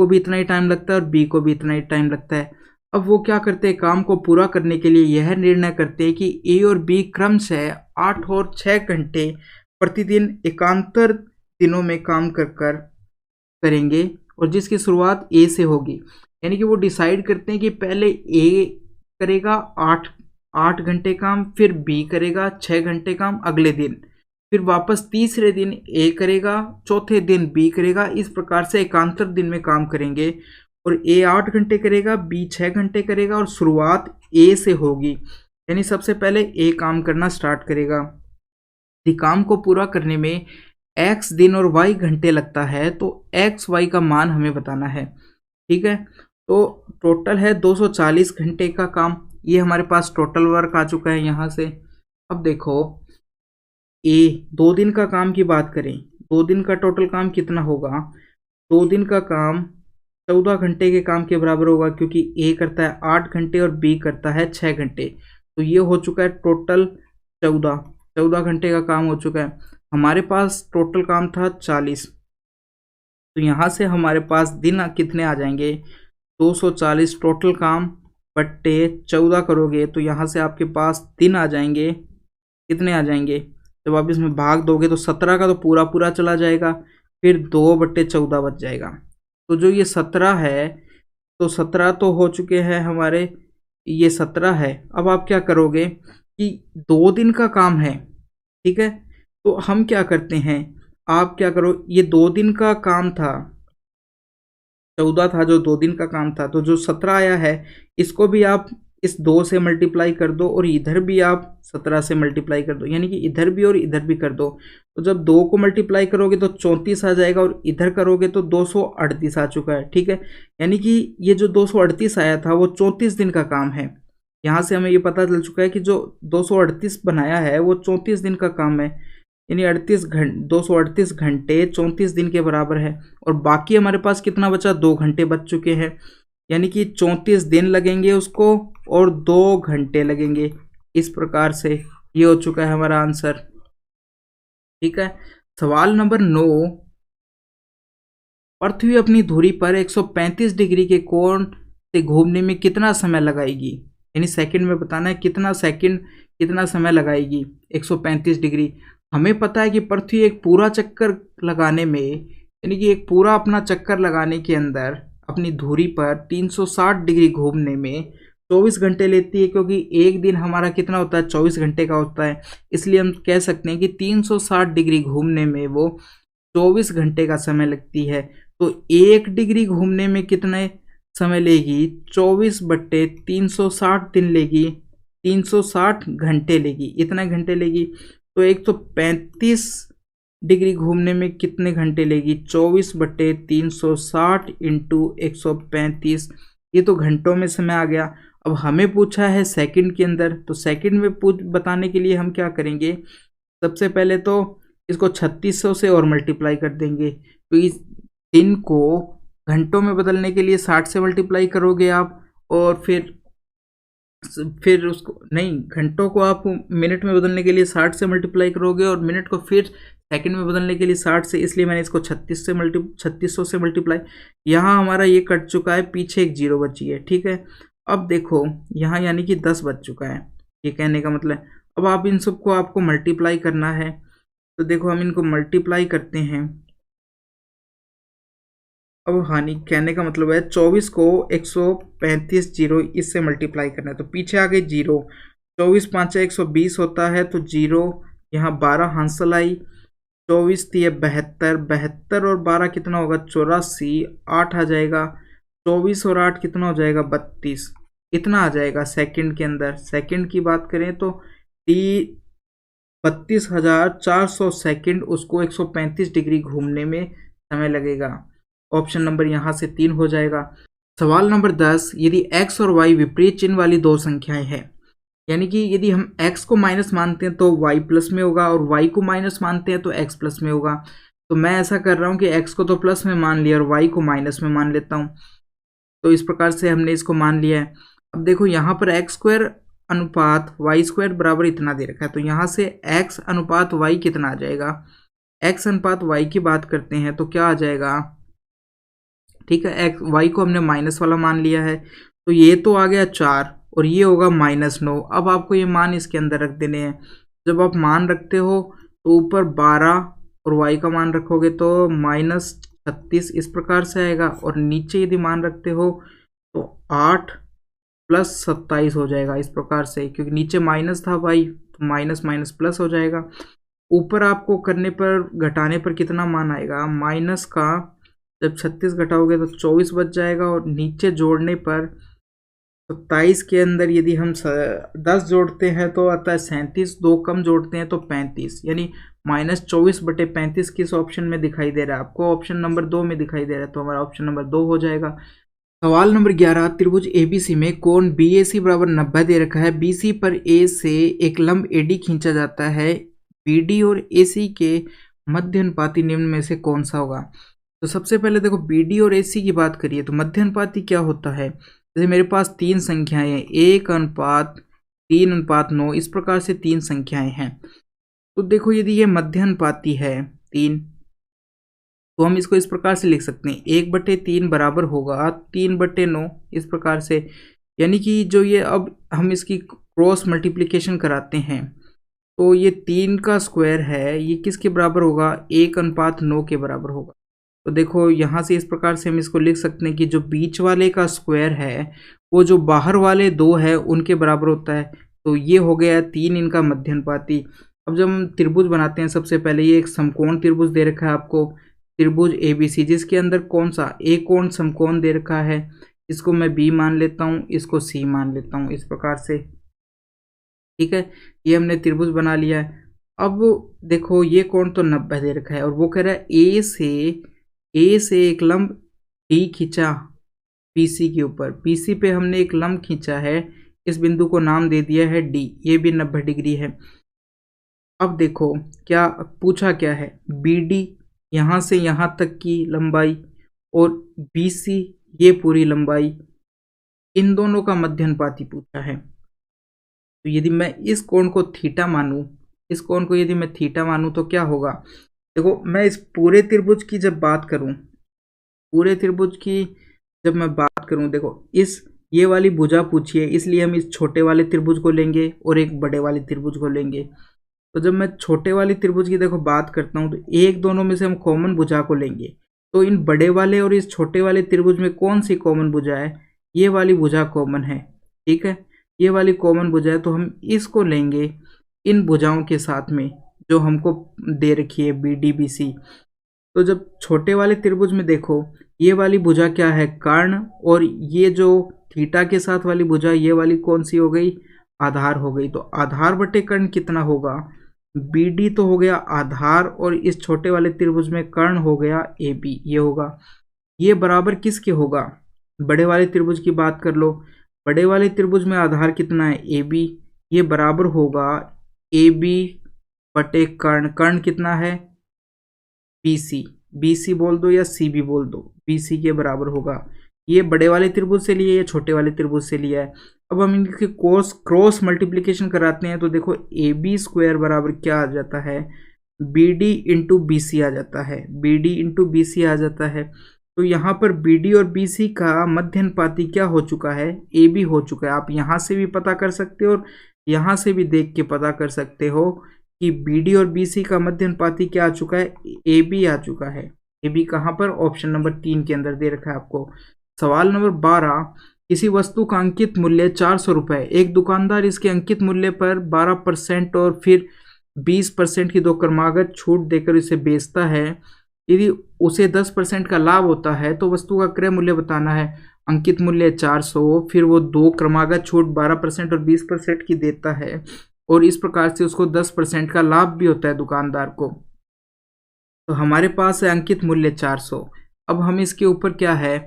भी इतना ही टाइम लगता है और बी को भी इतना ही टाइम लगता है। अब वो क्या करते हैं, काम को पूरा करने के लिए यह निर्णय करते हैं कि ए और बी क्रमशः 8 और 6 घंटे प्रतिदिन एकांतर दिनों में काम करेंगे, और जिसकी शुरुआत ए से होगी। यानी कि वो डिसाइड करते हैं कि पहले ए करेगा 8 घंटे काम, फिर बी करेगा 6 घंटे काम अगले दिन, फिर वापस तीसरे दिन ए करेगा, चौथे दिन बी करेगा। इस प्रकार से एकांतर दिन में काम करेंगे, और ए 8 घंटे करेगा, बी 6 घंटे करेगा, और शुरुआत ए से होगी। यानी सबसे पहले ए काम करना स्टार्ट करेगा। यदि काम को पूरा करने में x दिन और y घंटे लगता है तो x y का मान हमें बताना है। ठीक है, तो टोटल है 240 घंटे का काम। ये हमारे पास टोटल वर्क आ चुका है यहाँ से। अब देखो ए 2 दिन का काम की बात करें, 2 दिन का टोटल काम कितना होगा, 2 दिन का काम 14 घंटे के काम के बराबर होगा, क्योंकि ए करता है 8 घंटे और बी करता है 6 घंटे। तो ये हो चुका है टोटल 14 घंटे का काम हो चुका है। हमारे पास टोटल काम था 40, तो यहाँ से हमारे पास दिन कितने आ जाएंगे, 240 टोटल काम बट्टे 14 करोगे तो यहाँ से आपके पास दिन आ जाएंगे, कितने आ जाएंगे, जब आप इसमें भाग दोगे तो 17 का तो पूरा चला जाएगा, फिर 2/14 बच जाएगा। तो जो ये 17 है, तो 17 तो हो चुके हैं हमारे, ये 17 है। अब आप क्या करोगे कि 2 दिन का काम है, ठीक है, तो हम क्या करते हैं, आप क्या करो, ये 2 दिन का काम था, 14 था जो 2 दिन का काम था, तो जो 17 आया है इसको भी आप इस 2 से मल्टीप्लाई कर दो, और इधर भी आप 17 से मल्टीप्लाई कर दो, यानी कि इधर भी और इधर भी कर दो। तो जब 2 को मल्टीप्लाई करोगे तो 34 आ जाएगा, और इधर करोगे तो 238 आ चुका है। ठीक है, यानी कि ये जो 238 आया था वो 34 दिन का काम है। यहाँ से हमें ये पता चल चुका है कि जो 238 बनाया है वो 34 दिन का काम है, यानी 238 घंटे 34 दिन के बराबर है। और बाकी हमारे पास कितना बचा, 2 घंटे बच चुके हैं, यानी कि 34 दिन लगेंगे उसको और 2 घंटे लगेंगे। इस प्रकार से ये हो चुका है हमारा आंसर। ठीक है, सवाल नंबर 9, पृथ्वी अपनी धुरी पर 135 डिग्री के कोण से घूमने में कितना समय लगाएगी, यानी सेकंड में बताना है कितना सेकंड कितना समय लगाएगी 135 डिग्री। हमें पता है कि पृथ्वी एक पूरा चक्कर लगाने में, यानी कि एक पूरा अपना चक्कर लगाने के अंदर अपनी धुरी पर 360 डिग्री घूमने में 24 घंटे लेती है, क्योंकि एक दिन हमारा कितना होता है 24 घंटे का होता है, इसलिए हम कह सकते हैं कि 360 डिग्री घूमने में वो 24 घंटे का समय लगती है। तो 1 डिग्री घूमने में कितने समय लेगी, 24/360 दिन लेगी, 360 घंटे लेगी, इतना घंटे लेगी। तो 135 डिग्री घूमने में कितने घंटे लेगी, 24/360 इंटू 135, ये तो घंटों में समय आ गया। अब हमें पूछा है सेकंड के अंदर, तो सेकंड में बताने के लिए हम क्या करेंगे, सबसे पहले तो इसको 3600 से और मल्टीप्लाई कर देंगे। तो इस दिन को घंटों में बदलने के लिए 60 से मल्टीप्लाई करोगे आप, और फिर उसको नहीं, घंटों को आप मिनट में बदलने के लिए 60 से मल्टीप्लाई करोगे, और मिनट को फिर सेकंड में बदलने के लिए 60 से, इसलिए मैंने इसको 3600 से मल्टीप्लाई। यहाँ हमारा ये कट चुका है, पीछे एक जीरो बची है। ठीक है, अब देखो यहाँ यानी कि 10 बच चुका है, ये कहने का मतलब। अब आप इन सबको आपको मल्टीप्लाई करना है, तो देखो हम इनको मल्टीप्लाई करते हैं। अब हानि कहने का मतलब है 24 को 135 जीरो इससे मल्टीप्लाई करना है, तो पीछे आ गई जीरो, 24 5 120 होता है, तो जीरो यहाँ 12 हांसल आई, 24 थी 72, 72 और 12 कितना होगा 84, 8 आ जाएगा, 24 और 8 कितना हो जाएगा 32, इतना आ जाएगा सेकंड के अंदर। सेकंड की बात करें तो 32,400 सेकंड उसको 135 डिग्री घूमने में समय लगेगा। ऑप्शन नंबर यहाँ से 3 हो जाएगा। सवाल नंबर 10, यदि x और y विपरीत चिन्ह वाली दो संख्याएं हैं, यानी कि यदि हम x को माइनस मानते हैं तो y प्लस में होगा, और y को माइनस मानते हैं तो x प्लस में होगा। तो मैं ऐसा कर रहा हूँ कि x को तो प्लस में मान लिया और y को माइनस में मान लेता हूँ। तो इस प्रकार से हमने इसको मान लिया है। अब देखो यहाँ पर एक्स स्क्वायर अनुपात वाई स्क्वायर बराबर इतना दे रखा है, तो यहाँ से x अनुपात y कितना आ जाएगा, x अनुपात y की बात करते हैं तो क्या आ जाएगा। ठीक है, एक्स वाई को हमने माइनस वाला मान लिया है, तो ये तो आ गया 4 और ये होगा -9। अब आपको ये मान इसके अंदर रख देने हैं। जब आप मान रखते हो तो ऊपर 12 और वाई का मान रखोगे तो -36 इस प्रकार से आएगा, और नीचे यदि मान रखते हो तो 8 + 27 हो जाएगा इस प्रकार से, क्योंकि नीचे माइनस था भाई, तो माइनस माइनस प्लस हो जाएगा। ऊपर आपको करने पर घटाने पर कितना मान आएगा, माइनस का जब 36 घटाओगे तो 24 बच जाएगा, और नीचे जोड़ने पर 27 के अंदर यदि हम 10 जोड़ते हैं तो आता है 37, 2 कम जोड़ते हैं तो 35, यानी -24/35 किस ऑप्शन में दिखाई दे रहा है आपको, ऑप्शन नंबर 2 में दिखाई दे रहा है, तो हमारा ऑप्शन नंबर 2 हो जाएगा। सवाल नंबर 11, त्रिभुज एबीसी में कोण BAC बराबर 90 दे रखा है, BC पर A से एक लंब AD खींचा जाता है, BD और AC के मध्य अनुपाती निम्न में से कौन सा होगा। तो सबसे पहले देखो BD और AC की बात करिए तो मध्य अनुपाती क्या होता है, जैसे मेरे पास 3 संख्याएं हैं, 1:3:9, इस प्रकार से 3 संख्याएं हैं। तो देखो यदि ये मध्य अनुपाती है 3, तो हम इसको इस प्रकार से लिख सकते हैं 1/3 बराबर होगा 3/9 इस प्रकार से, यानी कि जो ये अब हम इसकी क्रॉस मल्टीप्लिकेशन कराते हैं तो ये 3 का स्क्वायर है, ये किसके बराबर होगा, 1:9 के बराबर होगा। तो देखो यहाँ से इस प्रकार से हम इसको लिख सकते हैं कि जो बीच वाले का स्क्वायर है वो जो बाहर वाले 2 है उनके बराबर होता है, तो ये हो गया 3 इनका मध्य अनुपाती। अब जब हम त्रिभुज बनाते हैं सबसे पहले ये एक समकोण त्रिभुज दे रखा है आपको, त्रिभुज ABC, जिसके अंदर कौन सा एक कोण समकोण दे रखा है, इसको मैं B मान लेता हूँ, इसको C मान लेता हूँ इस प्रकार से। ठीक है, ये हमने त्रिभुज बना लिया है। अब देखो ये कोण तो 90 दे रखा है, और वो कह रहा है ए से एक लंब D खींचा BC के ऊपर, BC पे हमने एक लंब खींचा है, इस बिंदु को नाम दे दिया है D, ये भी 90 डिग्री है। अब देखो क्या पूछा क्या है, BD यहाँ से यहाँ तक की लंबाई और BC ये पूरी लंबाई, इन दोनों का मध्य अनुपाती पूछा है। तो यदि मैं इस कोण को थीटा मानूं, इस कोण को यदि मैं थीटा मानूं तो क्या होगा? देखो मैं इस पूरे त्रिभुज की जब बात करूं, पूरे त्रिभुज की जब मैं बात करूं, देखो इस ये वाली भुजा पूछी है, इसलिए हम इस छोटे वाले त्रिभुज को लेंगे और एक बड़े वाले त्रिभुज को लेंगे। तो जब मैं छोटे वाले त्रिभुज की देखो बात करता हूं, तो एक दोनों में से हम कॉमन भुजा को लेंगे। तो इन बड़े वाले और इस छोटे वाले त्रिभुज में कौन सी कॉमन भुजा है? ये वाली भुजा कॉमन है, ठीक है, ये वाली कॉमन भुजा है। तो हम इसको लेंगे इन भुजाओं के साथ में जो हमको दे रखी है बी डी बी सी। तो जब छोटे वाले त्रिभुज में देखो, ये वाली भुजा क्या है? कर्ण, और ये जो थीटा के साथ वाली भुजा, ये वाली कौन सी हो गई? आधार हो गई। तो आधार बटे कर्ण कितना होगा? बी डी तो हो गया आधार, और इस छोटे वाले त्रिभुज में कर्ण हो गया ए बी, ये होगा। ये बराबर किसके होगा? बड़े वाले त्रिभुज की बात कर लो, बड़े वाले त्रिभुज में आधार कितना है? ए बी, ये बराबर होगा ए बी बटे कर्ण, कर्ण कितना है? बी सी, बी सी बोल दो या सी बी बोल दो, बी सी के बराबर होगा। ये बड़े वाले त्रिभुज से लिया है, ये छोटे वाले त्रिभुज से लिया है। अब हम इनके क्रॉस मल्टीप्लिकेशन कराते हैं, तो देखो ए बी स्क्वायर बराबर क्या आ जाता है? B D into B C आ जाता है, B D into B C आ जाता है। तो यहाँ पर बी डी और बी सी का मध्यनुपाती क्या हो चुका है? ए बी हो चुका है। आप यहाँ से भी पता कर सकते हो और यहाँ से भी देख के पता कर सकते हो कि बी डी और बी सी का मध्यनुपाती क्या आ चुका है? ए बी आ चुका है। ए बी कहाँ पर? ऑप्शन नंबर 3 के अंदर दे रखा है आपको। सवाल नंबर 12, किसी वस्तु का अंकित मूल्य 400 रुपये, एक दुकानदार इसके अंकित मूल्य पर 12% और फिर 20% की 2 क्रमागत छूट देकर इसे बेचता है। यदि उसे 10% का लाभ होता है तो वस्तु का क्रय मूल्य बताना है। अंकित मूल्य 400, फिर वो 2 क्रमागत छूट 12% और 20% की देता है, और इस प्रकार से उसको 10% का लाभ भी होता है दुकानदार को। तो हमारे पास है अंकित मूल्य 400। अब हम इसके ऊपर क्या है,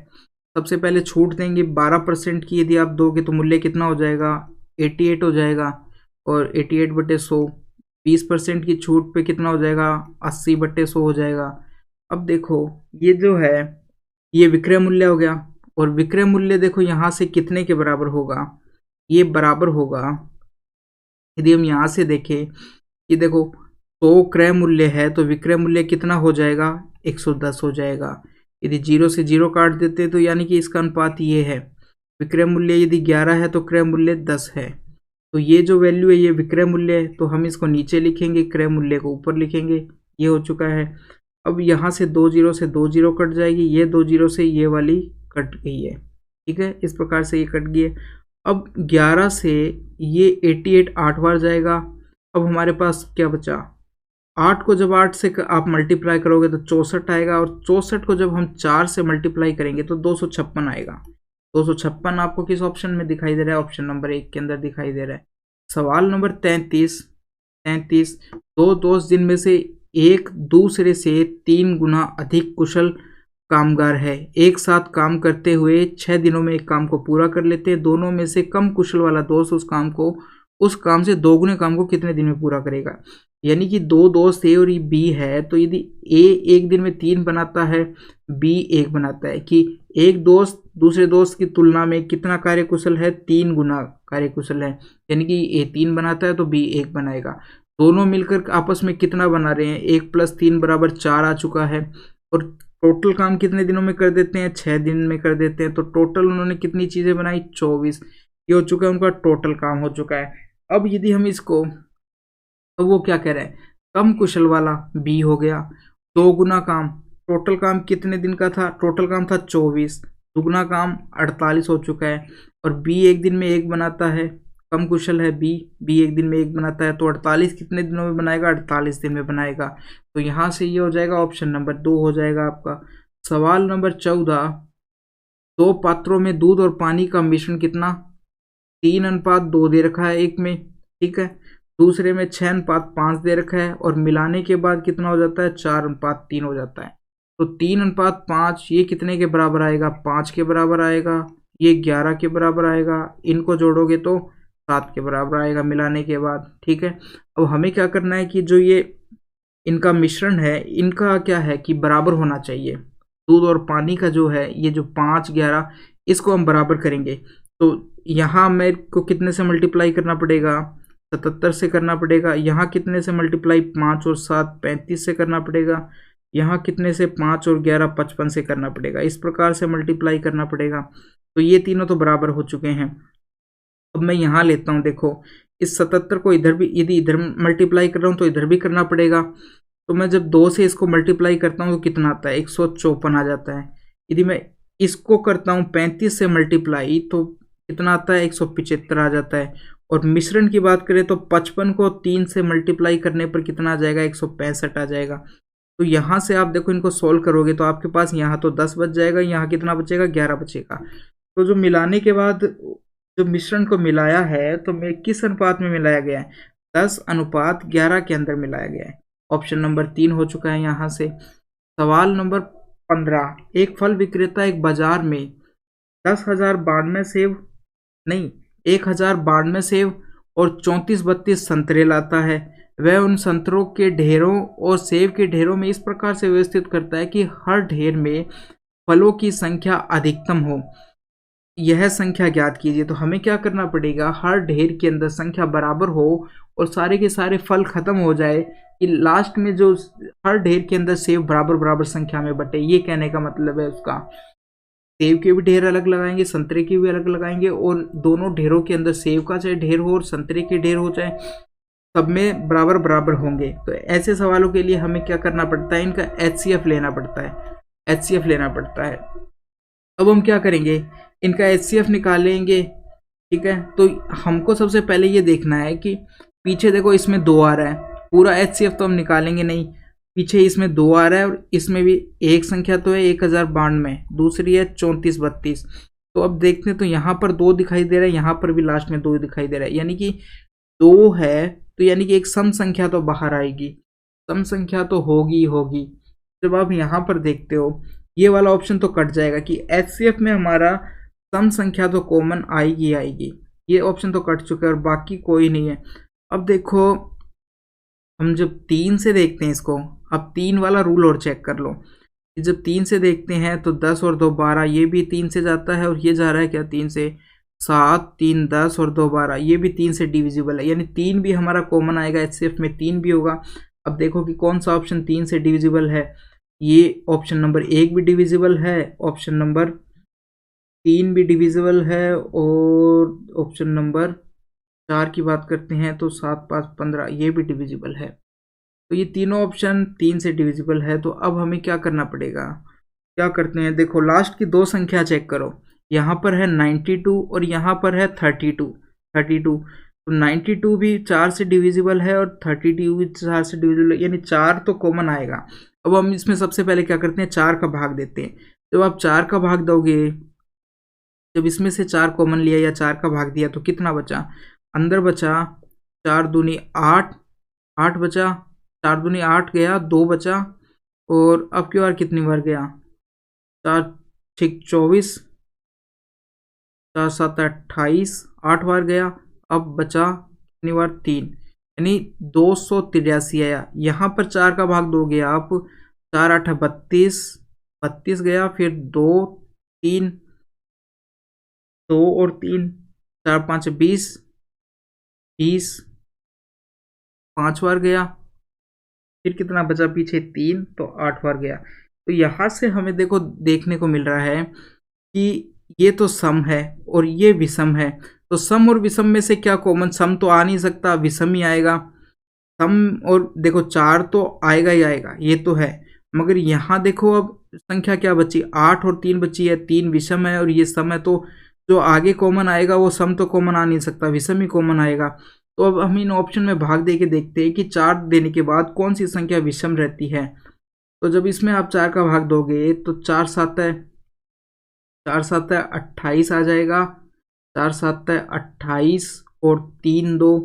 सबसे पहले छूट देंगे 12% की। यदि आप दोगे तो मूल्य कितना हो जाएगा? 88 हो जाएगा, और 88 बटे 100, 20% की छूट पे कितना हो जाएगा? 80 बटे 100 हो जाएगा। अब देखो ये जो है ये विक्रय मूल्य हो गया, और विक्रय मूल्य देखो यहाँ से कितने के बराबर होगा? ये बराबर होगा, यदि हम यहाँ से देखें कि देखो 100 क्रय मूल्य है तो विक्रय मूल्य कितना हो जाएगा? 110 हो जाएगा। यदि 0 से 0 काट देते तो यानी कि इसका अनुपात ये है। विक्रय मूल्य यदि 11 है तो क्रय मूल्य 10 है। तो ये जो वैल्यू है ये विक्रय मूल्य है, तो हम इसको नीचे लिखेंगे, क्रय मूल्य को ऊपर लिखेंगे। ये हो चुका है। अब यहाँ से 2 0 से 2 0 कट जाएगी, ये 2 0 से ये वाली कट गई है, ठीक है, इस प्रकार से ये कट गई है। अब 11 से ये 88 8 बार जाएगा। अब हमारे पास क्या बचा? 8 को जब 8 से आप मल्टीप्लाई करोगे तो 64 आएगा, और 64 को जब हम 4 से मल्टीप्लाई करेंगे तो 256 आएगा। 256 आपको किस ऑप्शन में दिखाई दे रहा है? ऑप्शन नंबर 1 के अंदर दिखाई दे रहा है। सवाल नंबर 33, दो दोस्त जिनमें से एक दूसरे से 3 गुना अधिक कुशल कामगार है, एक साथ काम करते हुए 6 दिनों में एक काम को पूरा कर लेते हैं। दोनों में से कम कुशल वाला दोस्त उस काम से 2 गुने काम को कितने दिन में पूरा करेगा? यानी कि 2 दोस्त ए और बी है, तो यदि ए एक दिन में 3 बनाता है, बी 1 बनाता है, कि एक दोस्त दूसरे दोस्त की तुलना में कितना कार्यकुशल है? 3 गुना कार्यकुशल है। यानी कि ए 3 बनाता है तो बी 1 बनाएगा। दोनों मिलकर आपस में कितना बना रहे हैं? 1 + 3 बराबर 4 आ चुका है, और टोटल काम कितने दिनों में कर देते हैं? 6 दिन में कर देते हैं। तो टोटल उन्होंने कितनी चीज़ें बनाई? 24। ये हो चुका है, उनका टोटल काम हो चुका है। अब यदि हम इसको, तो वो क्या कह रहे हैं? कम कुशल वाला बी हो गया, 2 गुना काम। टोटल काम कितने दिन का था? टोटल काम था 24, दुगुना काम 48 हो चुका है, और बी एक दिन में 1 बनाता है, कम कुशल है बी एक दिन में 1 बनाता है, तो 48 कितने दिनों में बनाएगा? 48 दिन में बनाएगा। तो यहाँ से ये हो जाएगा, ऑप्शन नंबर 2 हो जाएगा आपका। सवाल नंबर 14, 2 पात्रों में दूध और पानी का मिश्रण कितना? 3:2 दे रखा है एक में, ठीक है, दूसरे में 6:5 दे रखा है, और मिलाने के बाद कितना हो जाता है? 4:3 हो जाता है। तो 3:5 ये कितने के बराबर आएगा? 5 के बराबर आएगा। ये 11 के बराबर आएगा। इनको जोड़ोगे तो 7 के बराबर आएगा मिलाने के बाद, ठीक है। अब हमें क्या करना है कि जो ये इनका मिश्रण है, इनका क्या है कि बराबर होना चाहिए। दूध और पानी का जो है, ये जो 5 11 इसको हम बराबर करेंगे। तो यहाँ मेरे को कितने से मल्टीप्लाई करना पड़ेगा, 77 से करना पड़ेगा। यहाँ कितने से मल्टीप्लाई, 5 और 7 35 से करना पड़ेगा। यहाँ कितने से, 5 और 11 55 से करना पड़ेगा। इस प्रकार से मल्टीप्लाई करना पड़ेगा। तो ये तीनों तो बराबर हो चुके हैं। अब मैं यहाँ लेता हूँ, देखो इस 77 को इधर भी, यदि इधर मल्टीप्लाई कर रहा हूँ तो इधर भी करना पड़ेगा। तो मैं जब 2 से इसको मल्टीप्लाई करता हूँ तो कितना आता है, 154 आ जाता है। यदि मैं इसको करता हूँ 35 से मल्टीप्लाई तो कितना आता है, 175 आ जाता है। और मिश्रण की बात करें तो 55 को 3 से मल्टीप्लाई करने पर कितना आ जाएगा, 165 आ जाएगा। तो यहाँ से आप देखो इनको सोल्व करोगे तो आपके पास यहाँ तो 10 बच जाएगा, यहाँ कितना बचेगा, 11 बचेगा। तो जो मिलाने के बाद जो मिश्रण को मिलाया है तो मैं किस अनुपात में मिलाया गया है, 10:11 के अंदर मिलाया गया है। ऑप्शन नंबर 3 हो चुका है यहाँ से। सवाल नंबर 15, एक फल विक्रेता एक बाजार में 10,092 सेब, नहीं 1,092 सेब और 34-32 संतरे लाता है। वह उन संतरों के ढेरों और सेब के ढेरों में इस प्रकार से व्यवस्थित करता है कि हर ढेर में फलों की संख्या अधिकतम हो। यह संख्या ज्ञात कीजिए। तो हमें क्या करना पड़ेगा, हर ढेर के अंदर संख्या बराबर हो और सारे के सारे फल खत्म हो जाए कि लास्ट में जो हर ढेर के अंदर सेब बराबर बराबर संख्या में बटे। ये कहने का मतलब है उसका। सेब के भी ढेर अलग लगाएंगे, संतरे के भी अलग लगाएंगे और दोनों ढेरों के अंदर सेब का चाहे ढेर हो और संतरे के ढेर हो, चाहे सब में बराबर बराबर होंगे। तो ऐसे सवालों के लिए हमें क्या करना पड़ता है, इनका HCF लेना पड़ता है। HCF लेना पड़ता है। अब हम क्या करेंगे, इनका HCF निकालेंगे। ठीक है, तो हमको सबसे पहले ये देखना है कि पीछे देखो इसमें 2 आ रहा है, पूरा HCF तो हम निकालेंगे नहीं। पीछे इसमें 2 आ रहा है और इसमें भी एक संख्या तो है 1092, दूसरी है 34-32। तो अब देखते हैं, तो यहाँ पर 2 दिखाई दे रहा है, यहाँ पर भी लास्ट में 2 दिखाई दे रहा है, यानी कि 2 है। तो यानी कि एक सम संख्या तो बाहर आएगी, सम संख्या तो होगी होगी। जब आप यहाँ पर देखते हो ये वाला ऑप्शन तो कट जाएगा कि HCF में हमारा सम संख्या तो कॉमन आएगी आएगी। ये ऑप्शन तो कट चुका है और बाकी कोई नहीं है। अब देखो हम जब 3 से देखते हैं इसको, अब 3 वाला रूल और चेक कर लो। जब 3 से देखते हैं तो 10 और 2 12, ये भी 3 से जाता है और ये जा रहा है क्या 3 से, 7 3 10 और 2 12, ये भी 3 से डिविजिबल है, यानी 3 भी हमारा कॉमन आएगा। HCF में 3 भी होगा। अब देखो कि कौन सा ऑप्शन 3 से डिविजिबल है। ये ऑप्शन नंबर 1 भी डिविजिबल है, ऑप्शन नंबर 3 भी डिविजिबल है और ऑप्शन नंबर 4 की बात करते हैं तो 7 5 15, ये भी डिविजिबल है। तो ये तीनों ऑप्शन 3 से डिविजिबल है। तो अब हमें क्या करना पड़ेगा, क्या करते हैं, देखो लास्ट की 2 संख्या चेक करो। यहाँ पर है 92 और यहाँ पर है 32। तो 92 भी 4 से डिविजिबल है और 32 भी 4 से डिविजिबल है, यानी 4 तो कॉमन आएगा। अब हम इसमें सबसे पहले क्या करते हैं, 4 का भाग देते हैं। जब आप 4 का भाग दोगे, जब इसमें से 4 कॉमन लिया या 4 का भाग दिया तो कितना बचा, अंदर बचा 4 दूनी 8, 8 बचा, 4 दूनी 8 गया, 2 बचा और अब की बार कितनी बार गया, 4 6 24, 4 7 28, 8 बार गया। अब बचा कितनी बार, 3, यानी 283 आया। यहाँ पर 4 का भाग दोगे आप, 4 8 32, 32 गया, फिर 2 3, 2 और 3, 4 5 20, 20, 5 बार गया, फिर कितना बचा पीछे 3, तो 8 बार गया। तो यहाँ से हमें देखो देखने को मिल रहा है कि ये तो सम है और ये विषम है। तो सम और विषम में से क्या कॉमन, सम तो आ नहीं सकता, विषम ही आएगा। सम और देखो 4 तो आएगा ही आएगा, ये तो है। मगर यहाँ देखो अब संख्या क्या बची, 8 और 3 बची है, 3 विषम है और ये सम है। तो जो आगे कॉमन आएगा वो सम तो कॉमन आ नहीं सकता, विषम ही कॉमन आएगा। तो अब हम इन ऑप्शन में भाग दे के देखते हैं कि 4 देने के बाद कौन सी संख्या विषम रहती है। तो जब इसमें आप 4 का भाग दोगे तो 4 7 है, 4 7 है 28 आ जाएगा, 4 7 है 28 और 3 2,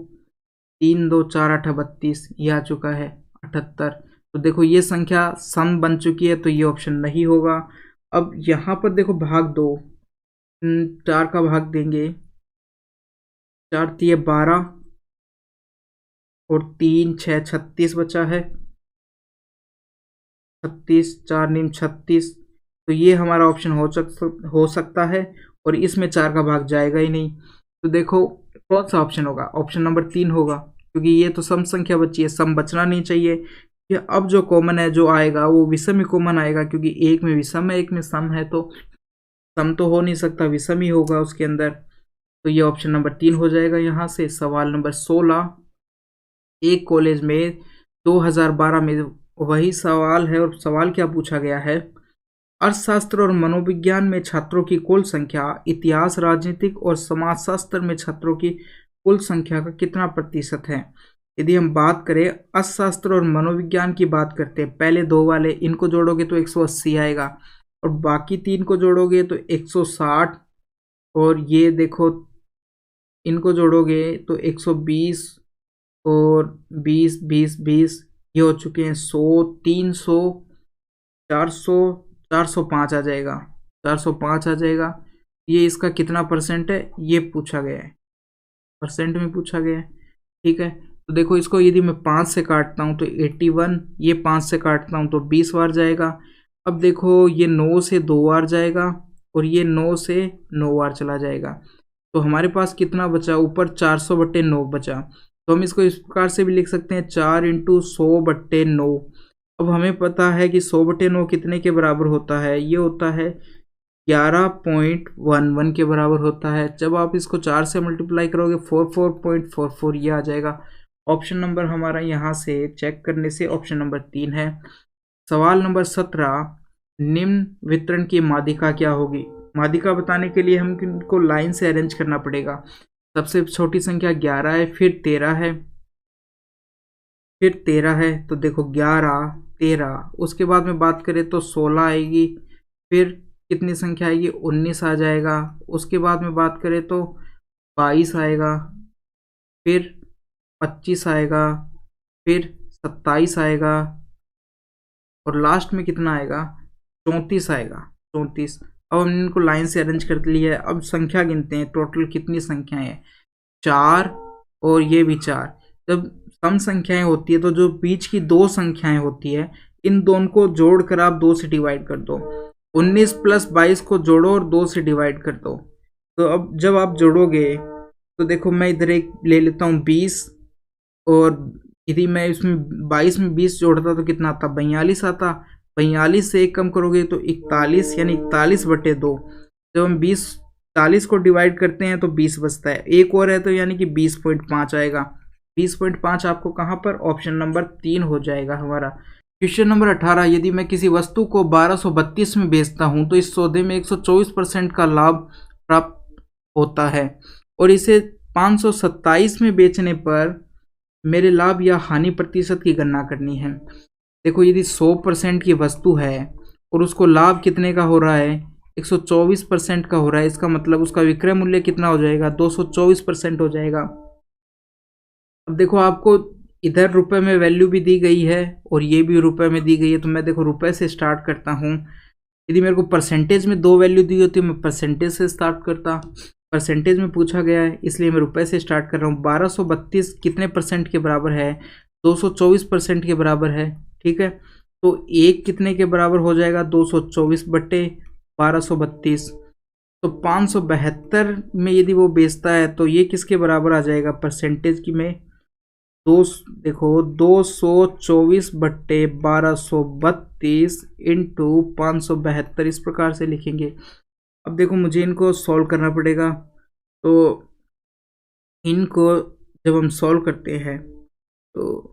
3 2 4 8 32, ये आ चुका है 78। तो देखो ये संख्या सम बन चुकी है, तो ये ऑप्शन नहीं होगा। अब यहाँ पर देखो भाग दो, 4 का भाग देंगे, 4 3 12 और 3 6 36 बचा है, 36, 4 9 36। तो ये हमारा ऑप्शन हो सकता है। और इसमें 4 का भाग जाएगा ही नहीं। तो देखो कौन सा ऑप्शन होगा, ऑप्शन नंबर 3 होगा, क्योंकि ये तो सम संख्या बची है, सम बचना नहीं चाहिए। ये अब जो कॉमन है जो आएगा वो विषम ही कॉमन आएगा, क्योंकि एक में विषम है एक में सम है, तो सम तो हो नहीं सकता, विषम ही होगा उसके अंदर। तो ये ऑप्शन नंबर 3 हो जाएगा यहाँ से। सवाल नंबर 16, एक कॉलेज में 2012 में वही सवाल है, और सवाल क्या पूछा गया है, अर्थशास्त्र और मनोविज्ञान में छात्रों की कुल संख्या इतिहास, राजनीतिक और समाजशास्त्र में छात्रों की कुल संख्या का कितना प्रतिशत है। यदि हम बात करें अर्थशास्त्र और मनोविज्ञान की बात करते हैं, पहले दो वाले इनको जोड़ोगे तो 180 आएगा, और बाकी 3 को जोड़ोगे तो 160, और ये देखो इनको जोड़ोगे तो 120 और 20 20 20, ये हो चुके हैं 100 300 400 405 आ जाएगा, 405 आ जाएगा। ये इसका कितना परसेंट है ये पूछा गया है, परसेंट में पूछा गया है। ठीक है, तो देखो इसको यदि मैं 5 से काटता हूँ तो 81, ये 5 से काटता हूँ तो 20 बार जाएगा। अब देखो ये 9 से 2 बार जाएगा, और ये 9 से 9 बार चला जाएगा। तो हमारे पास कितना बचा, ऊपर 400/9 बचा। तो हम इसको इस प्रकार से भी लिख सकते हैं 4 × 100/9। अब हमें पता है कि 100/9 कितने के बराबर होता है, ये होता है 11.11 के बराबर होता है। जब आप इसको 4 से मल्टीप्लाई करोगे 44.44 ये आ जाएगा। ऑप्शन नंबर हमारा यहाँ से चेक करने से ऑप्शन नंबर 3 है। सवाल नंबर 17, निम्न वितरण की माध्यिका क्या होगी। माध्यिका बताने के लिए हम इनको लाइन से अरेंज करना पड़ेगा। सबसे छोटी संख्या 11 है, फिर 13 है, फिर 13 है, तो देखो 11 13, उसके बाद में बात करें तो 16 आएगी, फिर कितनी संख्या आएगी 19 आ जाएगा, उसके बाद में बात करें तो 22 आएगा, फिर 25 आएगा, फिर 27 आएगा, और लास्ट में कितना आएगा 34 आएगा, 34। अब हमने इनको लाइन से अरेंज कर लिया है। अब संख्या गिनते हैं, टोटल कितनी संख्याएं हैं, 4, और ये भी 4। जब सम संख्याएं होती है तो जो बीच की 2 संख्याएं होती है इन दोनों को जोड़कर आप 2 से डिवाइड कर दो। 19 + 22 को जोड़ो और 2 से डिवाइड कर दो। तो अब जब आप जोड़ोगे तो देखो मैं इधर एक ले लेता हूँ 20, और यदि मैं इसमें 22 में 20 जोड़ता तो कितना आता, 42 आता। 42 से 1 कम करोगे तो 41, यानी 41/2। जब हम 40 को डिवाइड करते हैं तो 20 बचता है, एक और है तो यानी कि 20.5 आएगा। 20.5 आपको कहाँ पर, ऑप्शन नंबर 3 हो जाएगा हमारा। क्वेश्चन नंबर 18, यदि मैं किसी वस्तु को 1232 में बेचता हूँ तो इस सौदे में 124% का लाभ प्राप्त होता है, और इसे 527 में बेचने पर मेरे लाभ या हानि प्रतिशत की गणना करनी है। देखो यदि 100% की वस्तु है और उसको लाभ कितने का हो रहा है, 124% का हो रहा है, इसका मतलब उसका विक्रय मूल्य कितना हो जाएगा, 224% हो जाएगा। अब देखो आपको इधर रुपए में वैल्यू भी दी गई है और ये भी रुपए में दी गई है, तो मैं देखो रुपए से स्टार्ट करता हूँ। यदि मेरे को परसेंटेज में 2 वैल्यू दी होती है मैं परसेंटेज से स्टार्ट करता, परसेंटेज में पूछा गया है इसलिए मैं रुपए से स्टार्ट कर रहा हूँ। 1232 कितने परसेंट के बराबर है, 224% के बराबर है। ठीक है, तो 1 कितने के बराबर हो जाएगा, 224/1232। तो 572 में यदि वो बेचता है तो ये किसके बराबर आ जाएगा परसेंटेज की में, देखो 224/1232 इंटू 572 इस प्रकार से लिखेंगे। अब देखो मुझे इनको सॉल्व करना पड़ेगा, तो इनको जब हम सॉल्व करते हैं तो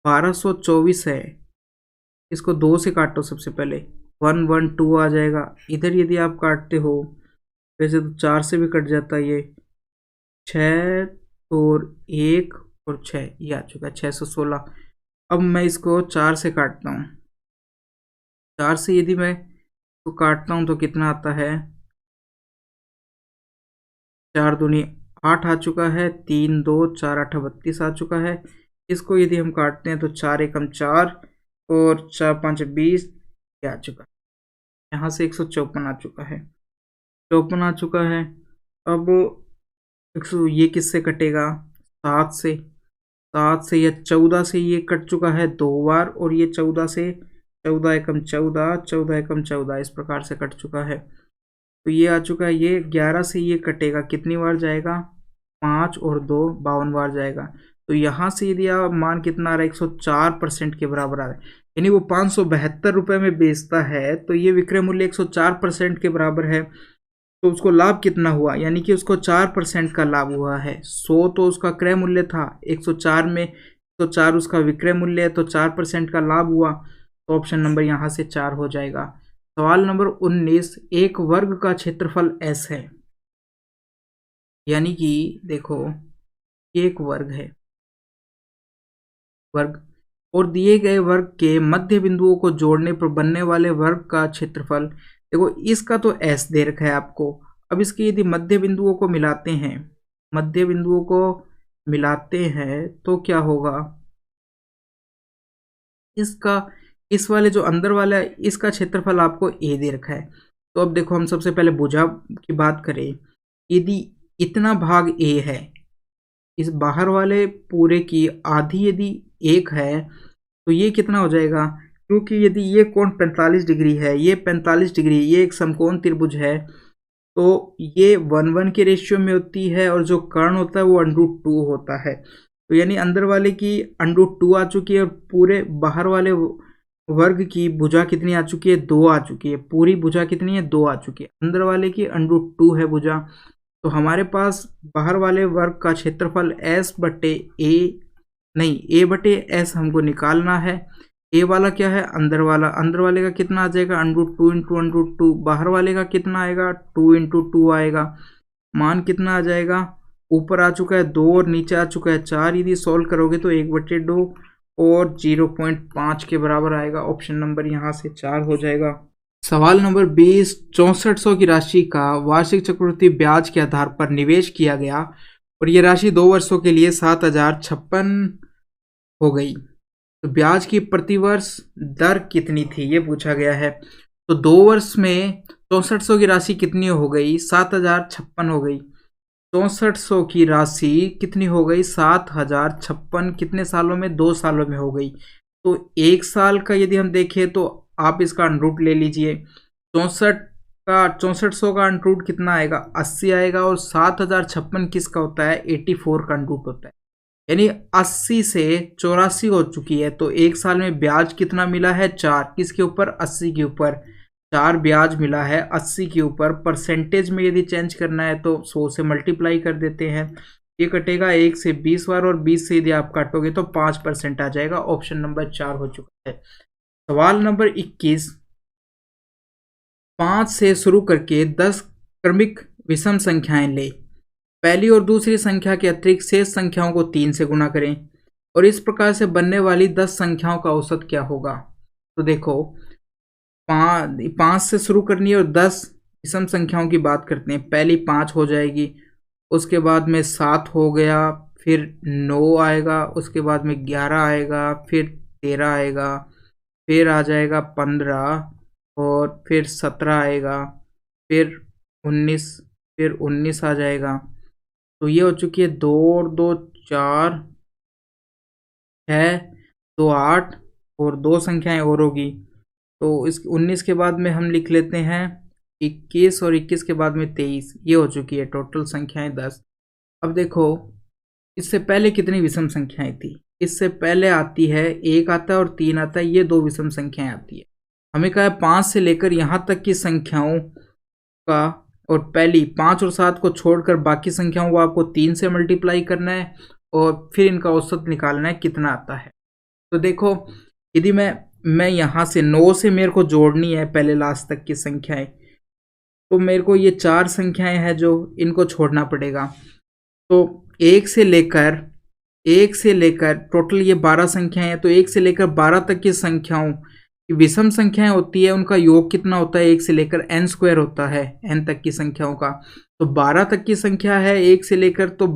1224 है, इसको 2 से काटो, सबसे पहले 112 आ जाएगा। इधर यदि आप काटते हो वैसे तो 4 से भी कट जाता है, ये 6 और 1 और 6 ये आ चुका है 616। अब मैं इसको 4 से काटता हूँ, 4 से यदि मैं तो काटता हूँ तो कितना आता है, 4 दूनी 8 आ चुका है, 3 2 4 8 32 आ चुका है। इसको यदि हम काटते हैं तो 4 एकम 4 और 4 5 20 ये आ चुका है। यहाँ से 154 आ चुका है, 54 आ चुका है। अब 100 ये किससे कटेगा, 7 से, 7 से या 14 से ये कट चुका है 2 बार, और ये 14 से 14 एकम 14 14 एकम 14 इस प्रकार से कट चुका है। तो ये आ चुका है, ये 11 से ये कटेगा, कितनी बार जाएगा, 5 और 2 52 बार जाएगा। तो यहाँ से यदि आप मान कितना आ रहा है, 104% के बराबर आ रहा है, यानी वो 572 रुपये में बेचता है, तो ये विक्रय मूल्य 104% के बराबर है। तो उसको लाभ कितना हुआ, यानी कि उसको 4% का लाभ हुआ है। 100 तो उसका क्रय मूल्य था, 104 में 104 उसका विक्रय मूल्य है, तो 4% का लाभ हुआ। तो ऑप्शन नंबर यहाँ से 4 हो जाएगा। सवाल नंबर 19, एक वर्ग का क्षेत्रफल S है, यानी कि देखो एक वर्ग है, वर्ग, और दिए गए वर्ग के मध्य बिंदुओं को जोड़ने पर बनने वाले वर्ग का क्षेत्रफल, देखो इसका तो S दे रखा है आपको। अब इसके यदि मध्य बिंदुओं को मिलाते हैं, मध्य बिंदुओं को मिलाते हैं तो क्या होगा, इसका, इस वाले जो अंदर वाला है इसका क्षेत्रफल आपको A दे रखा है। तो अब देखो हम सबसे पहले भुजा की बात करें, यदि इतना भाग A है, इस बाहर वाले पूरे की आधी यदि 1 है, तो ये कितना हो जाएगा, क्योंकि यदि ये कोण 45 डिग्री है, ये 45 डिग्री, ये एक समकोण त्रिभुज है, तो ये 1:1 के रेशियो में होती है, और जो कर्ण होता है वो √2 होता है। तो यानी अंदर वाले की √2 आ चुकी है, और पूरे बाहर वाले वर्ग की भुजा कितनी आ चुकी है, 2 आ चुकी है। पूरी भुजा कितनी है, 2 आ चुकी है। अंदर वाले की √2 है भुजा। तो हमारे पास बाहर वाले वर्ग का क्षेत्रफल A/S हमको निकालना है। ए वाला क्या है, अंदर वाला, अंदर वाले का कितना आ जाएगा, √2 × √2, बाहर वाले का कितना आएगा, 2 × 2 आएगा। मान कितना आ जाएगा, ऊपर आ चुका है 2 और नीचे आ चुका है 4। यदि सॉल्व करोगे तो 1/2 और 0.5 के बराबर आएगा। ऑप्शन नंबर यहाँ से 4 हो जाएगा। सवाल नंबर 20, 6400 की राशि का वार्षिक चक्रवृद्धि ब्याज के आधार पर निवेश किया गया और ये राशि 2 वर्षों के लिए 7056 हो गई, तो ब्याज की प्रतिवर्ष दर कितनी थी, ये पूछा गया है। तो 2 वर्ष में 6400 की राशि कितनी हो गई, 7056 हो गई। 6400 की राशि कितनी हो गई, 7056, कितने सालों में, 2 सालों में हो गई। तो 1 साल का यदि हम देखें तो आप इसका अंडरूट ले लीजिए। 6400 का अंडरूट कितना आएगा, 80 आएगा, और 7056 किसका होता है, 84 का अंडरूट होता है। यानी 80 से 84 हो चुकी है। तो 1 साल में ब्याज कितना मिला है, 4, किसके ऊपर, 80 के ऊपर 4 ब्याज मिला है 80 के ऊपर। परसेंटेज में यदि चेंज करना है तो 100 से मल्टीप्लाई कर देते हैं, ये कटेगा 1 से 20 बार, और 20 से यदि आप काटोगे तो 5% आ जाएगा। ऑप्शन नंबर 4 हो चुका है। सवाल नंबर 21, 5 से शुरू करके 10 क्रमिक विषम संख्याएं ले, पहली और दूसरी संख्या के अतिरिक्त शेष संख्याओं को 3 से गुणा करें और इस प्रकार से बनने वाली 10 संख्याओं का औसत क्या होगा। तो देखो 5 से शुरू करनी है और 10 विषम संख्याओं की बात करते हैं। पहली 5 हो जाएगी, उसके बाद में 7 हो गया, फिर 9 आएगा, उसके बाद में 11 आएगा, फिर 13 आएगा, फिर आ जाएगा 15, और फिर 17 आएगा, फिर 19 आ जाएगा। तो ये हो चुकी है 2 और 2 4 6, 2 8, और 2 संख्याएं और होगी। तो इस 19 के बाद में हम लिख लेते हैं 21, और 21 के बाद में 23। ये हो चुकी है टोटल संख्याएं 10। अब देखो इससे पहले कितनी विषम संख्याएं थी, इससे पहले आती है 1 आता है और 3 आता है, ये 2 विषम संख्याएं आती है। हमें कहा है 5 से लेकर यहाँ तक की संख्याओं का, और पहली 5 और 7 को छोड़कर बाकी संख्याओं को आपको 3 से मल्टीप्लाई करना है और फिर इनका औसत निकालना है कितना आता है। तो देखो यदि मैं यहाँ से 9 से मेरे को जोड़नी है पहले लास्ट तक की संख्याएं, तो मेरे को ये 4 संख्याएं हैं जो इनको छोड़ना पड़ेगा। तो 1 से लेकर टोटल ये 12 संख्याएं हैं, तो 1 से लेकर 12 तक की संख्याओं विषम संख्याएं होती है, उनका योग कितना होता है, 1 से लेकर n² होता है n तक की संख्याओं का। तो 12 तक की संख्या है 1 से लेकर, तो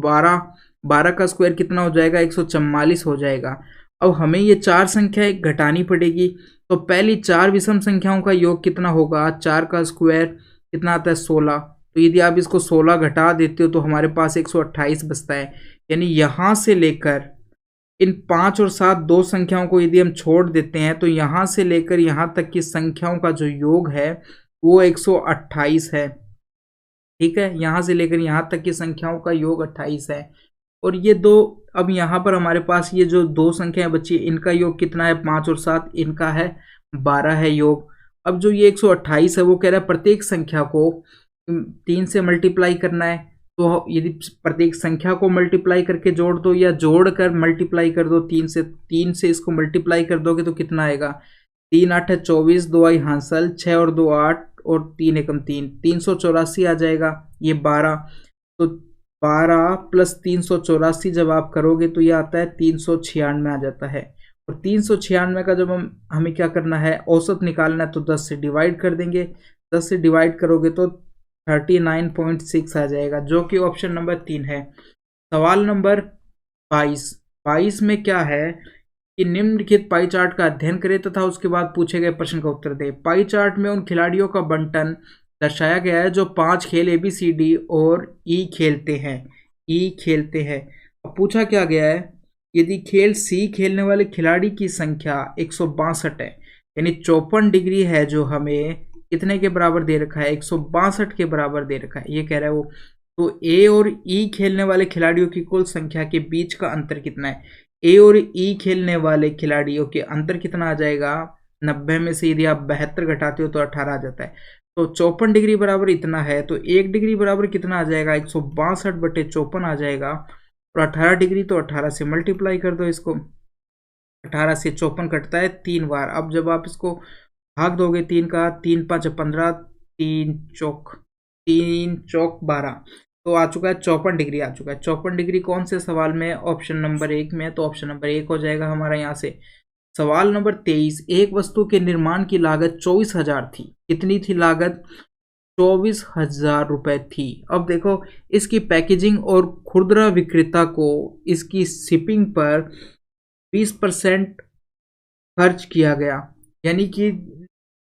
12 का स्क्वायर कितना हो जाएगा, 144 हो जाएगा। अब हमें ये 4 संख्याएं घटानी पड़ेगी, तो पहली 4 विषम संख्याओं का योग कितना होगा, 4 का स्क्वायर कितना आता है, 16। तो यदि आप इसको 16 घटा देते हो तो हमारे पास 128 बचता है। यानी यहाँ से लेकर इन 5 और 7 2 संख्याओं को यदि हम छोड़ देते हैं तो यहाँ से लेकर यहाँ तक की संख्याओं का जो योग है वो 128 है। ठीक है, यहाँ से लेकर यहाँ तक की संख्याओं का योग 28 है। और ये दो, अब यहाँ पर हमारे पास ये जो दो संख्याएं बची, इनका योग कितना है, 5 और 7, इनका है 12 है योग। अब जो ये 128 है वो कह रहा है प्रत्येक संख्या को 3 से मल्टीप्लाई करना है। तो यदि प्रत्येक संख्या को मल्टीप्लाई करके जोड़ दो या जोड़ कर मल्टीप्लाई कर दो, 3 से इसको मल्टीप्लाई कर दोगे तो कितना आएगा, 3 8 है 24, 2 आई हासिल, 6 और 2 8 और 3 एकम 3, 384 आ जाएगा। ये 12, तो 12 प्लस 384 जब आप करोगे तो ये आता है 396 आ जाता है। और 396 का जब हमें क्या करना है, औसत निकालना है, तो 10 से डिवाइड कर देंगे। 10 से डिवाइड करोगे तो 39.6 आ जाएगा, जो कि ऑप्शन नंबर 3 है। सवाल नंबर 22 में क्या है कि निम्नलिखित पाई चार्ट का अध्ययन करें तथा उसके बाद पूछे गए प्रश्न का उत्तर दें। पाई चार्ट में उन खिलाड़ियों का बंटन दर्शाया गया है जो 5 खेल ABCD और E खेलते हैं। अब पूछा क्या गया है, यदि खेल C खेलने वाले खिलाड़ी की संख्या 162 है, यानी 54 डिग्री है, जो हमें कितने के बराबर दे रखा है, 162 के बराबर दे रखा है, ये कह रहा है वो। तो A और E खेलने वाले खिलाड़ियों की कुल संख्या के बीच का अंतर कितना है, A और E खेलने वाले खिलाड़ियों के अंतर कितना आ जाएगा, 90 में से यदि आप 72 घटाते हो तो 18 आ जाता है। तो 54 डिग्री बराबर इतना है, तो 1 डिग्री बराबर कितना आ जाएगा, 162/54 आ जाएगा। और 18 डिग्री, तो 18 से मल्टीप्लाई कर दो इसको, 18 से 54 कटता है 3 बार। अब जब आप इसको भाग दोगे 3 का, 3 5 15, 3 चौक 12, तो आ चुका है 54 डिग्री आ चुका है। 54 डिग्री कौन से सवाल में, ऑप्शन नंबर 1 में, तो ऑप्शन नंबर 1 हो जाएगा हमारा यहाँ से। सवाल नंबर 23, एक वस्तु के निर्माण की लागत 24,000 थी। कितनी थी लागत, 24,000 रुपए थी। अब देखो, इसकी पैकेजिंग और खुदरा विक्रेता को इसकी शिपिंग पर 20% खर्च किया गया, यानी कि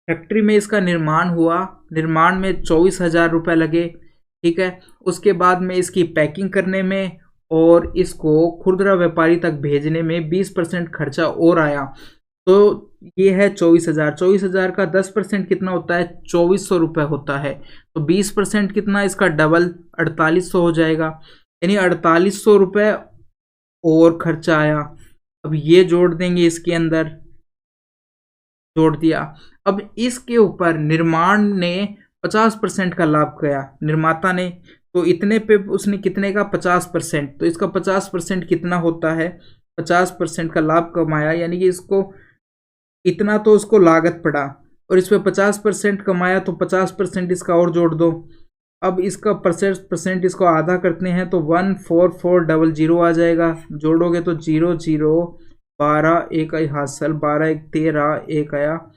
फैक्ट्री में इसका निर्माण हुआ, निर्माण में 24,000 रुपये लगे, ठीक है। उसके बाद में इसकी पैकिंग करने में और इसको खुदरा व्यापारी तक भेजने में 20% खर्चा और आया, तो ये है 24,000। 24,000 का 10% कितना होता है, 2400 रुपये होता है। तो 20% कितना, इसका डबल 4800 हो जाएगा, यानी 4800 रुपये और खर्चा आया। अब ये जोड़ देंगे, इसके अंदर जोड़ दिया। अब इसके ऊपर निर्माण ने 50% का लाभ किया, निर्माता ने, तो इतने पे उसने कितने का, 50%, तो इसका 50% कितना होता है, 50% का लाभ कमाया, यानी कि इसको इतना तो उसको लागत पड़ा, और इस पे 50% कमाया, तो 50% इसका और जोड़ दो। अब इसका परसेंट इसको आधा करते हैं, तो 14400 आ जाएगा। जोड़ोगे तो 00 12 1 आई हासिल, 12 1 13 1 आया,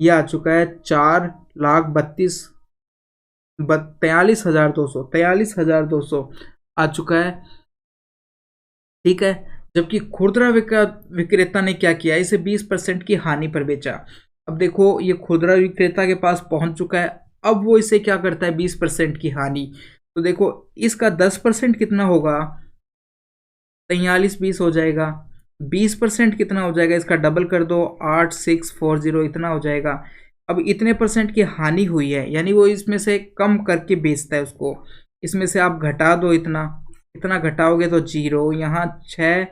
ये आ चुका है 4,42,200 आ चुका है, ठीक है। जबकि खुदरा विक्रेता ने क्या किया, इसे 20% की हानि पर बेचा। अब देखो, ये खुदरा विक्रेता के पास पहुंच चुका है, अब वो इसे क्या करता है, 20% की हानि। तो देखो, इसका 10% कितना होगा, 4320 हो जाएगा। 20% कितना हो जाएगा, इसका डबल कर दो, 8640 इतना हो जाएगा। अब इतने परसेंट की हानि हुई है, यानी वो इसमें से कम करके बेचता है उसको। इसमें से आप घटा दो, इतना घटाओगे तो 0, यहाँ 6,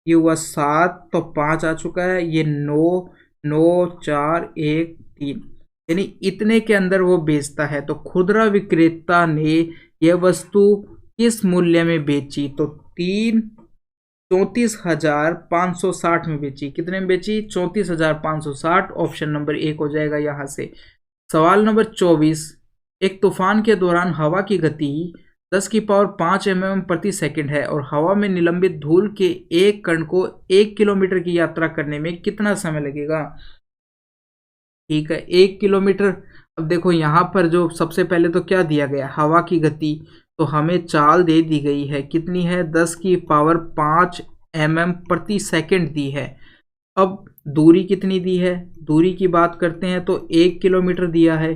ये हुआ 7, तो 5 आ चुका है, ये 9 9 4 1 3, यानी इतने के अंदर वो बेचता है। तो खुदरा विक्रेता ने यह वस्तु किस मूल्य में बेची, तो 34,560 में बेची। कितने में बेची, 34,560, ऑप्शन नंबर 1 हो जाएगा यहाँ से। सवाल नंबर 24, एक तूफान के दौरान हवा की गति 10 की पावर 5 mm प्रति सेकंड है और हवा में निलंबित धूल के एक कण को 1 किलोमीटर की यात्रा करने में कितना समय लगेगा, ठीक है, 1 किलोमीटर। अब देखो, यहाँ पर जो सबसे पहले तो क्या दिया गया, हवा की गति, तो हमें चाल दे दी गई है, कितनी है, 10 की पावर 5 mm प्रति सेकंड दी है। अब दूरी कितनी दी है, दूरी की बात करते हैं तो 1 किलोमीटर दिया है।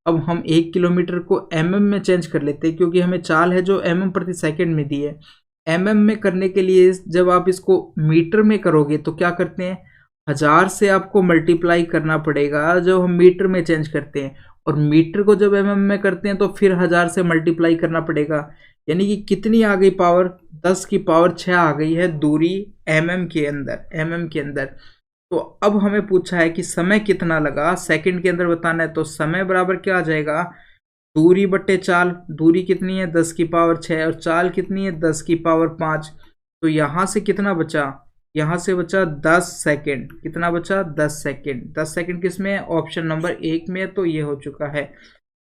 अब हम 1 किलोमीटर को mm में चेंज कर लेते हैं, क्योंकि हमें चाल है जो mm प्रति सेकंड में दी है। mm में करने के लिए जब आप इसको मीटर में करोगे तो क्या करते हैं, 1000 से आपको मल्टीप्लाई करना पड़ेगा जब हम मीटर में चेंज करते हैं, और मीटर को जब एमएम में करते हैं तो फिर 1000 से मल्टीप्लाई करना पड़ेगा। यानी कि कितनी आ गई पावर, 10 की पावर 6 आ गई है दूरी एमएम के अंदर, एमएम के अंदर। तो अब हमें पूछा है कि समय कितना लगा, सेकंड के अंदर बताना है। तो समय बराबर क्या आ जाएगा, दूरी बट्टे चाल। दूरी कितनी है, 10 की पावर 6, और चाल कितनी है, 10 की पावर 5। तो यहाँ से कितना बचा, यहाँ से बचा 10 सेकेंड। कितना बचा, 10 सेकेंड। 10 सेकेंड किस में है, ऑप्शन नंबर 1 में है। तो ये हो चुका है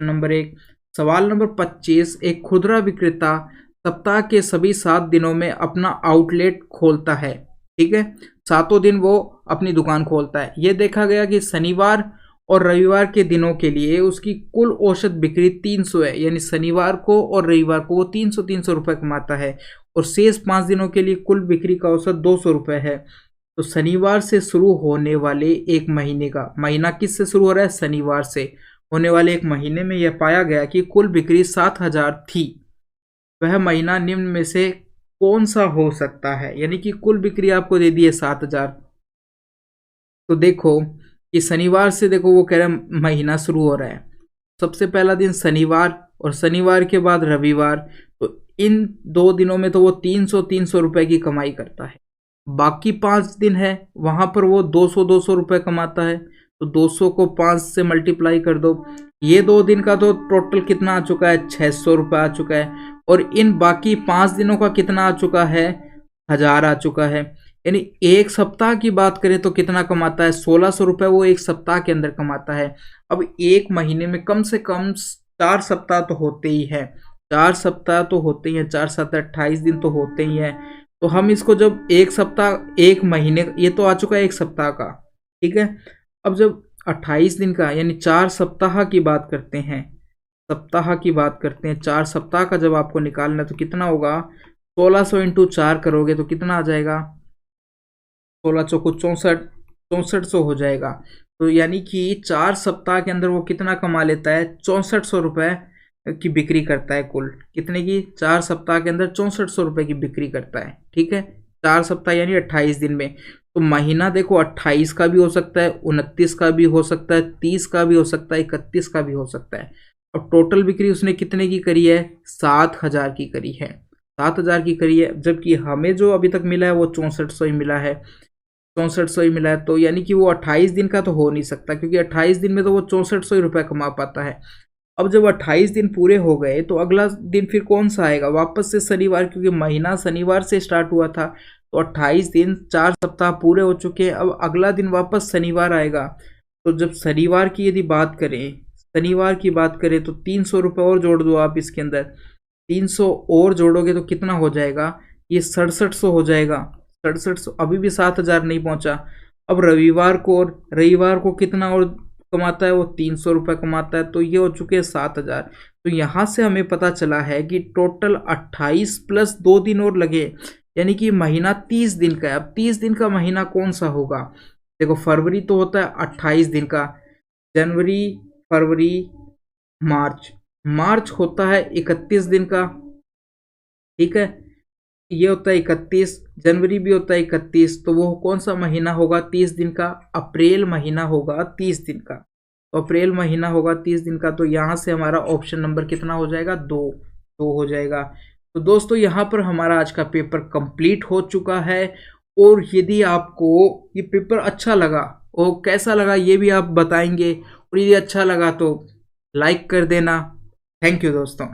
नंबर 1। सवाल नंबर 25, एक खुदरा विक्रेता सप्ताह के सभी 7 दिनों में अपना आउटलेट खोलता है। ठीक है, 7 दिन वो अपनी दुकान खोलता है। ये देखा गया कि शनिवार और रविवार के दिनों के लिए उसकी कुल औसत बिक्री 300 है। यानी शनिवार को और रविवार को वो 300 रुपए कमाता है, और शेष 5 दिनों के लिए कुल बिक्री का औसत 200 रुपए है। तो शनिवार से शुरू होने वाले एक महीने का, महीना किस से शुरू हो रहा है, शनिवार से होने वाले एक महीने में यह पाया गया कि कुल बिक्री 7000 थी। वह महीना निम्न में से कौन सा हो सकता है। यानी कि कुल बिक्री आपको दे दी है 7000। तो देखो कि शनिवार से, देखो वो कह रहा है महीना शुरू हो रहा है, सबसे पहला दिन शनिवार, और शनिवार के बाद रविवार। तो इन 2 दिनों में तो वो 300 रुपए की कमाई करता है। बाकी 5 दिन है, वहां पर वो 200 रुपए कमाता है। तो 200 को 5 से मल्टीप्लाई कर दो। ये 2 दिन का तो टोटल कितना आ चुका है, 600 रुपये आ चुका है। और इन बाकी 5 दिनों का कितना आ चुका है, 1000 आ चुका है। यानी एक सप्ताह की बात करें तो कितना कमाता है, 1600 रुपये वो एक सप्ताह के अंदर कमाता है। अब एक महीने में कम से कम 4 सप्ताह तो होते ही है, 4 सप्ताह तो होते ही हैं, 4 7 28 दिन तो होते ही हैं। तो हम इसको जब एक सप्ताह, एक महीने, ये तो आ चुका है एक सप्ताह का, ठीक है। अब जब 28 दिन का यानी 4 सप्ताह की बात करते हैं, सप्ताह की बात करते हैं, 4 सप्ताह का जब आपको निकालना है तो कितना होगा, 1600 इंटू 4 करोगे तो कितना आ जाएगा, 16 चौको 64, 6400 हो जाएगा। तो यानी कि 4 सप्ताह के अंदर वो कितना कमा लेता है, 6400 रुपये की बिक्री करता है कुल। कितने की, 4 सप्ताह के अंदर 6400 रुपये की बिक्री करता है। ठीक है, 4 सप्ताह यानी 28 दिन में। तो महीना देखो 28 का भी हो सकता है, 29 का भी हो सकता है, 30 का भी हो सकता है, 31 का भी हो सकता है। और टोटल बिक्री उसने कितने की करी है, 7000 की करी है, 7000 की करी है। जबकि हमें जो अभी तक मिला है वो 6400 ही मिला है, 6400 ही मिला है। तो यानी कि वो 28 दिन का तो हो नहीं सकता, क्योंकि 28 दिन में तो वो 6400 रुपये कमा पाता है। अब जब 28 दिन पूरे हो गए तो अगला दिन फिर कौन सा आएगा, वापस से शनिवार, क्योंकि महीना शनिवार से स्टार्ट हुआ था। तो 28 दिन, 4 सप्ताह पूरे हो चुके हैं। अब अगला दिन वापस शनिवार आएगा। तो जब शनिवार की यदि बात करें, शनिवार की बात करें तो 300 रुपये और जोड़ दो आप इसके अंदर, 300 और जोड़ोगे तो कितना हो जाएगा, ये 6700 हो जाएगा। 6700, अभी भी 7000 नहीं पहुंचा। अब रविवार को, और रविवार को कितना और कमाता है, वो 300 रुपये कमाता है। तो ये हो चुके हैं 7000। तो यहाँ से हमें पता चला है कि टोटल 28 प्लस 2 दिन और लगे, यानी कि महीना 30 दिन का है। अब 30 दिन का महीना कौन सा होगा, देखो फरवरी तो होता है 28 दिन का, जनवरी, फरवरी, मार्च, मार्च होता है 31 दिन का। ठीक है, ये होता है 31, जनवरी भी होता है 31। तो वो कौन सा महीना होगा 30 दिन का, अप्रैल महीना होगा 30 दिन का। तो अप्रैल महीना होगा 30 दिन का। तो यहाँ से हमारा ऑप्शन नंबर कितना हो जाएगा, 2 हो जाएगा। तो दोस्तों यहाँ पर हमारा आज का पेपर कंप्लीट हो चुका है। और यदि आपको ये पेपर अच्छा लगा और कैसा लगा ये भी आप बताएंगे, और यदि अच्छा लगा तो लाइक कर देना। थैंक यू दोस्तों।